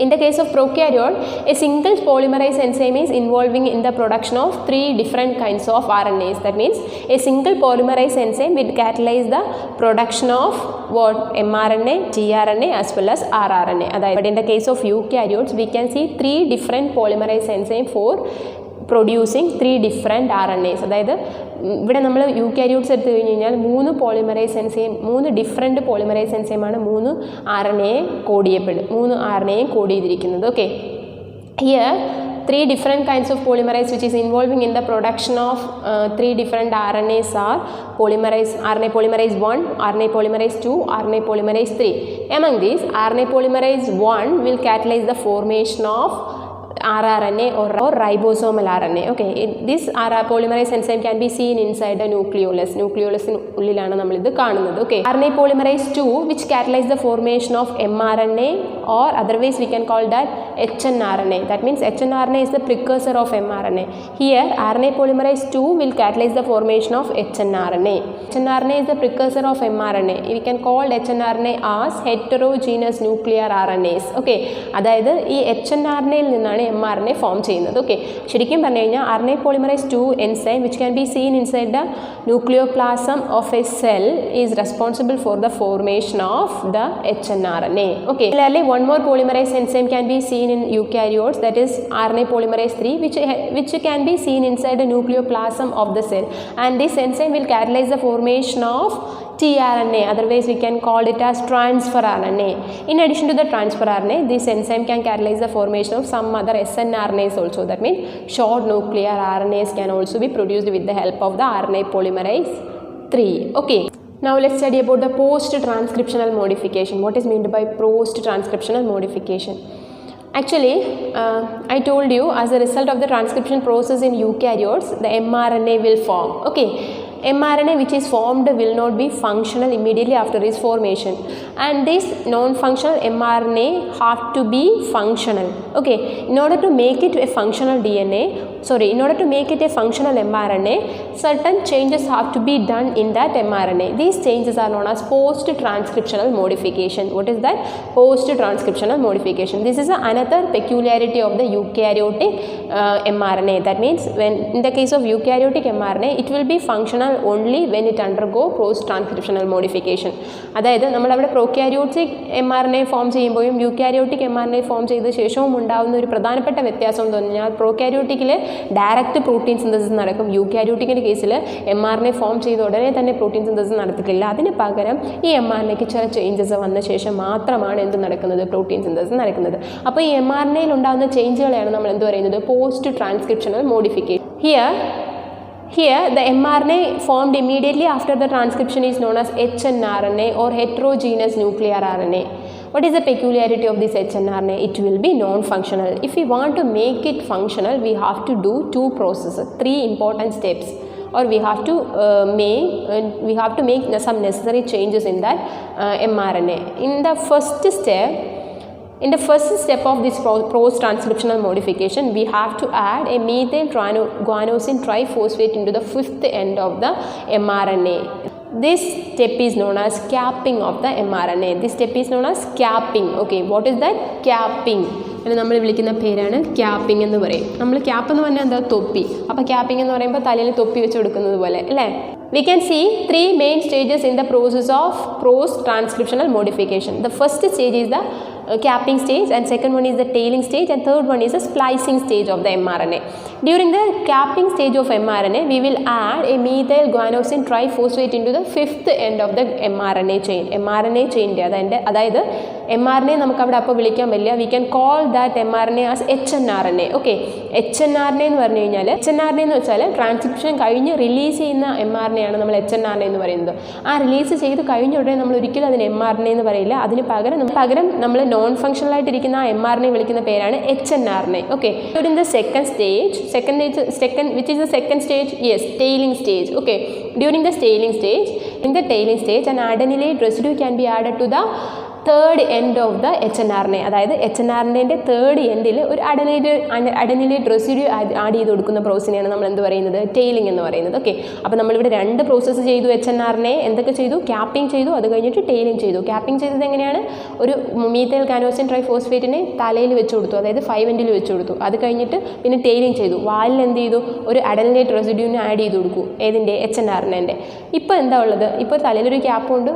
In the case of prokaryote, a single polymerase enzyme is involving in the production of 3 different kinds of RNAs. That means a single polymerase enzyme will catalyze the production of what? mRNA, tRNA as well as rRNA. But in the case of eukaryotes, we can see 3 different polymerase enzyme for producing 3 different RNAs. അതായത് ഇവിടെ നമ്മൾ യൂക്കാരിയോട്സ് എടുത്തു കഴിഞ്ഞ് കഴിഞ്ഞാൽ 3 പോളിമറൈസ് എൻസൈം, 3 ഡിഫറെൻറ്റ് പോളിമറൈസ് എൻസൈമാണ് 3 RNA കോഡ് ചെയ്യപ്പെടും, 3 RNA കോഡ് ചെയ്തിരിക്കുന്നത്. Okay, here 3 different kinds of polymerase which is involving in the production of 3 different RNAs are RNA polymerase 1, RNA polymerase 2, RNA polymerase 3. Among these, RNA polymerase 1 will catalyze the formation of rRNA or ribosomal RNA. Okay, this polymerase enzyme can be seen inside the nucleolus. Nucleolus-നുള്ളിലാണ് നമ്മൾ ഇത് കാണുന്നത്. Okay, RNA polymerase 2 which catalyze the formation of mRNA, or otherwise we can call that hnRNA. That means hnRNA is the precursor of mRNA. Here RNA polymerase 2 will catalyze the formation of hnRNA. hnRNA is the precursor of mRNA. We can call hnRNA as heterogeneous nuclear RNAs. Okay, അതായത് ഈ hnRNA യിൽ നിന്നാണ് mRNA ഫോം ചെയ്യുന്നത്. ഓക്കെ, ശരിക്കും പറഞ്ഞു കഴിഞ്ഞാൽ RNA polymerase 2 enzyme which can be seen inside the nucleoplasm of a cell is responsible for the formation of the hnRNA. Okay, similarly one more polymerase enzyme can be seen in eukaryotes, that is RNA polymerase 3 which can be seen inside the nucleoplasm of the cell, and this enzyme will catalyze the formation of tRNA, otherwise we can call it as transfer RNA. In addition to the transfer RNA, this enzyme can catalyze the formation of some other snRNAs also. That means short nuclear RNAs can also be produced with the help of the RNA polymerase 3. Okay, now let's study about the post-transcriptional modification. What is meant by post-transcriptional modification? Actually, I told you as a result of the transcription process in eukaryotes, the mRNA will form. Okay, mRNA which is formed will not be functional immediately after its formation, and this non-functional mRNA have to be functional. Okay, in order to make it a functional mRNA, certain changes have to be done in that mRNA. These changes are known as post-transcriptional modification. What is that? Post-transcriptional modification. This is another peculiarity of the eukaryotic mRNA. That means when in the case of eukaryotic mRNA, it will be functional only when it undergo post-transcriptional modification. അതായത് നമ്മളവിടെ പ്രോക്യാരിയോട്ടിക് mRNA ഫോം ചെയ്യുമ്പോഴും യൂക്കാരിയോട്ടിക് mRNA ഫോം ചെയ്ത ശേഷവും ഉണ്ടാകുന്ന ഒരു പ്രധാനപ്പെട്ട വ്യത്യാസം എന്ന് പറഞ്ഞാൽ പ്രോക്യാരിയോട്ടിക്കിൽ ഡയറക്റ്റ് പ്രോട്ടീൻ സിന്തസിസ് നടക്കും. യൂക്കാരിയോട്ടിക്കിൻ്റെ കേസിൽ mRNA ഫോം ചെയ്ത ഉടനെ തന്നെ പ്രോട്ടീൻ സിന്തസിസ് നടത്തില്ല. അതിന് പകരം ഈ mRNAക്ക് ചില ചേഞ്ചസ് വന്ന ശേഷം മാത്രമാണ് എന്ത് നടക്കുന്നത്, പ്രോട്ടീൻ സിന്തസിസ് നടക്കുന്നത്. അപ്പോൾ ഈ mRNAയിൽ ഉണ്ടാകുന്ന ചേഞ്ചുകളെയാണ് നമ്മൾ എന്ത് പറയുന്നത്, post transcriptional modification. Here, the mRNA formed immediately after the transcription is known as hnRNA or heterogeneous nuclear RNA. What is the peculiarity of this hnRNA? It will be non-functional. If we want to make it functional, we have to do 2 processes, 3 important steps, or we have to make some necessary changes in that mRNA. In the first step of this post-transcriptional modification, we have to add a methyl guanosine triphosphate into the 5th end of the mRNA. This step is known as capping of the mRNA. This step is known as capping. Okay, what is that? Capping. And നമ്മൾ വിളിക്കുന്ന പേരാണ് ക്യാപ്പിംഗ് എന്ന് പറയും. നമ്മൾ ക്യാപ്പ് എന്ന് പറഞ്ഞാൽ എന്താ, തൊപ്പി. അപ്പോൾ ക്യാപ്പിംഗ് എന്ന് പറയുമ്പോൾ തലയിൽ തൊപ്പി വെച്ച് കൊടുക്കുന്നത് പോലെ അല്ലേ. We can see 3 main stages in the process of post-transcriptional modification. The first stage is the capping stage, and second one is the tailing stage, and third one is the splicing stage of the mRNA. During the capping stage of mRNA, we will add a methyl guanosine triphosphate into the fifth end of the mRNA chain. mRNA chain അതായത് mRNA നമുക്ക് അവിടെ അപ്പോൾ വിളിക്കാൻ പറ്റില്ല. V can call that mRNA as HNRNA. Okay, HNRNA എന്ന് പറഞ്ഞു കഴിഞ്ഞാൽ HNRNA എന്ന് വെച്ചാൽ ട്രാൻസ്ക്രിപ്ഷൻ കഴിഞ്ഞ് റിലീസ് ചെയ്യുന്ന mRNA ആണ് നമ്മൾ HNRNA എന്ന് പറയുന്നത്. ആ റിലീസ് ചെയ്ത് കഴിഞ്ഞ ഉടനെ നമ്മൾ ഒരിക്കലും അതിന് mRNA എന്ന് പറയില്ല. അതിന് പകരം നമ്മൾ നോൺ ഫങ്ഷണൽ ആയിട്ടിരിക്കുന്ന ആ mRNA വിളിക്കുന്ന പേരാണ് HNRNA. Okay, during the second stage, which is the second stage? Yes, tailing stage. Okay, during the tailing stage, an adenylate residue can be added to the third end of the HNRNA. അതായത് HNRNAൻ്റെ തേർഡ് എൻഡിൽ ഒരു അഡനിലേറ്റ് റെസിഡ്യൂ ആഡ് ചെയ്ത് കൊടുക്കുന്ന പ്രോസസ്സിനെയാണ് നമ്മൾ എന്ത് പറയുന്നത്? ടെയിലിംഗ് എന്ന് പറയുന്നത്. ഓക്കെ, അപ്പോൾ നമ്മളിവിടെ രണ്ട് പ്രോസസ്സ് ചെയ്തു. HNRNA എന്തൊക്കെ ചെയ്തു? ക്യാപ്പിംഗ് ചെയ്തു, അത് കഴിഞ്ഞിട്ട് ടെയിലിംഗ് ചെയ്തു. ക്യാപ്പിംഗ് ചെയ്തത് എങ്ങനെയാണ്? ഒരു മീഥൈൽ ഗാനോസിൻ ട്രൈഫോസ്ഫേറ്റിനെ തലയിൽ വെച്ച് കൊടുത്തു, അതായത് 5 എൻഡിൽ വെച്ച് കൊടുത്തു. അത് കഴിഞ്ഞിട്ട് പിന്നെ ടെയിലിംഗ് ചെയ്തു. വാലിൽ എന്ത് ചെയ്തു? ഒരു അഡനിലേറ്റ് റെസിഡ്യൂവിനെ ആഡ് ചെയ്ത് കൊടുക്കും. ഏതിൻ്റെ? HNRNAൻ്റെ. ഇപ്പോൾ എന്താ ഉള്ളത്? ഇപ്പോൾ തലയിലൊരു ക്യാപ്പുണ്ട്,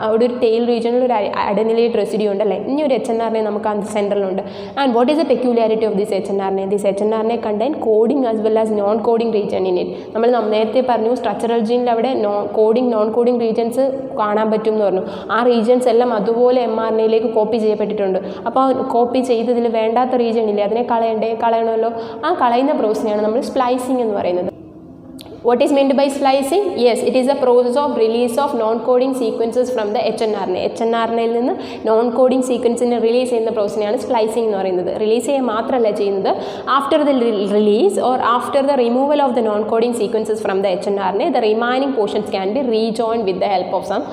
അവിടെ ഒരു ടെയിൽ റീജിയനിൽ ഒരു അഡനിലേറ്റ് റെസിഡ്യൂ ഉണ്ടല്ലേ. ഇനി ഒരു HNRNA നമുക്ക് ആ സെൻറ്ററിലുണ്ട്. And what is the peculiarity of this HNRNA? This HNRNA contain coding as well as non coding region in it. നമ്മൾ നേരത്തെ പറഞ്ഞു സ്ട്രക്ചറൽ ജീനിൽ അവിടെ കോഡിംഗ് നോൺ കോഡിംഗ് റീജിയൻസ് കാണാൻ പറ്റും എന്ന് പറഞ്ഞു. ആ റീജിയൻസ് എല്ലാം അതുപോലെ mRNAയിലേക്ക് കോപ്പി ചെയ്യപ്പെട്ടിട്ടുണ്ട്. അപ്പോൾ കോപ്പി ചെയ്തതിൽ വേണ്ടാത്ത റീജിയൻ ഇല്ലേ, അതിനെ കളയണമല്ലോ. ആ കളയുന്ന പ്രോസസ്സിനെയാണ് നമ്മൾ സ്പ്ലൈസിങ് എന്ന് പറയുന്നത്. What is meant by splicing? Yes, it is a process of release of non-coding sequences from the HNRNA. HNRNAയിൽ നിന്ന് നോൺ കോഡിംഗ് സീക്വൻസിനെ റിലീസ് ചെയ്യുന്ന പ്രോസസ്സിനെയാണ് സ്പ്ലൈസിംഗ് എന്ന് പറയുന്നത്. റിലീസ് ചെയ്യുക മാത്രമല്ല ചെയ്യുന്നത്, after the release or after the removal of the non coding sequences from the HNRNA, the remaining portions can be rejoined with the help of some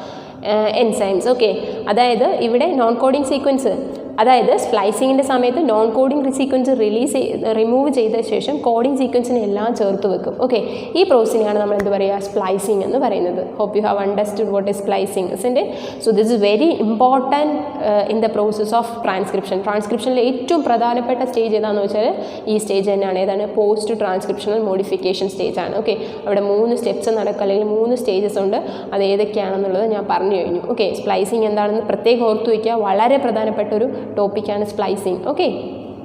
enzymes. Okay, അതായത് ഇവിടെ നോൺ കോഡിംഗ് സീക്വൻസ്, അതായത് സ്പ്ലൈസിങ്ങിൻ്റെ സമയത്ത് നോൺ കോഡിംഗ് സീക്വൻസ് റിമൂവ് ചെയ്ത ശേഷം കോഡിംഗ് സീക്വൻസിനെ എല്ലാം ചേർത്ത് വെക്കും. ഓക്കെ, ഈ പ്രോസസ്സിനെയാണ് നമ്മൾ എന്ത് പറയുക? സ്പ്ലൈസിങ് എന്ന് പറയുന്നത്. Hope you have understood what is splicing, isn't it? So this is very important in the process of transcription. ട്രാൻസ്ക്രിപ്ഷനിൽ ഏറ്റവും പ്രധാനപ്പെട്ട സ്റ്റേജ് ഏതാണെന്ന് വെച്ചാൽ ഈ സ്റ്റേജ് തന്നെയാണ്. ഏതാണ്? പോസ്റ്റ് ട്രാൻസ്ക്രിപ്ഷണൽ മോഡിഫിക്കേഷൻ സ്റ്റേജ് ആണ്. ഓക്കെ, അവിടെ 3 സ്റ്റെപ്സ് നടക്കുക, അല്ലെങ്കിൽ 3 സ്റ്റേജസ് ഉണ്ട്. അത് ഏതൊക്കെയാണെന്നുള്ളത് ഞാൻ പറഞ്ഞു കഴിഞ്ഞു. ഓക്കെ, സ്പ്ലൈസിങ് എന്താണെന്ന് പ്രത്യേകം ഓർത്തു വയ്ക്കുക. വളരെ പ്രധാനപ്പെട്ട ഒരു ടോപ്പിക്കാണ് സ്പ്ലൈസിങ്. ഓക്കെ.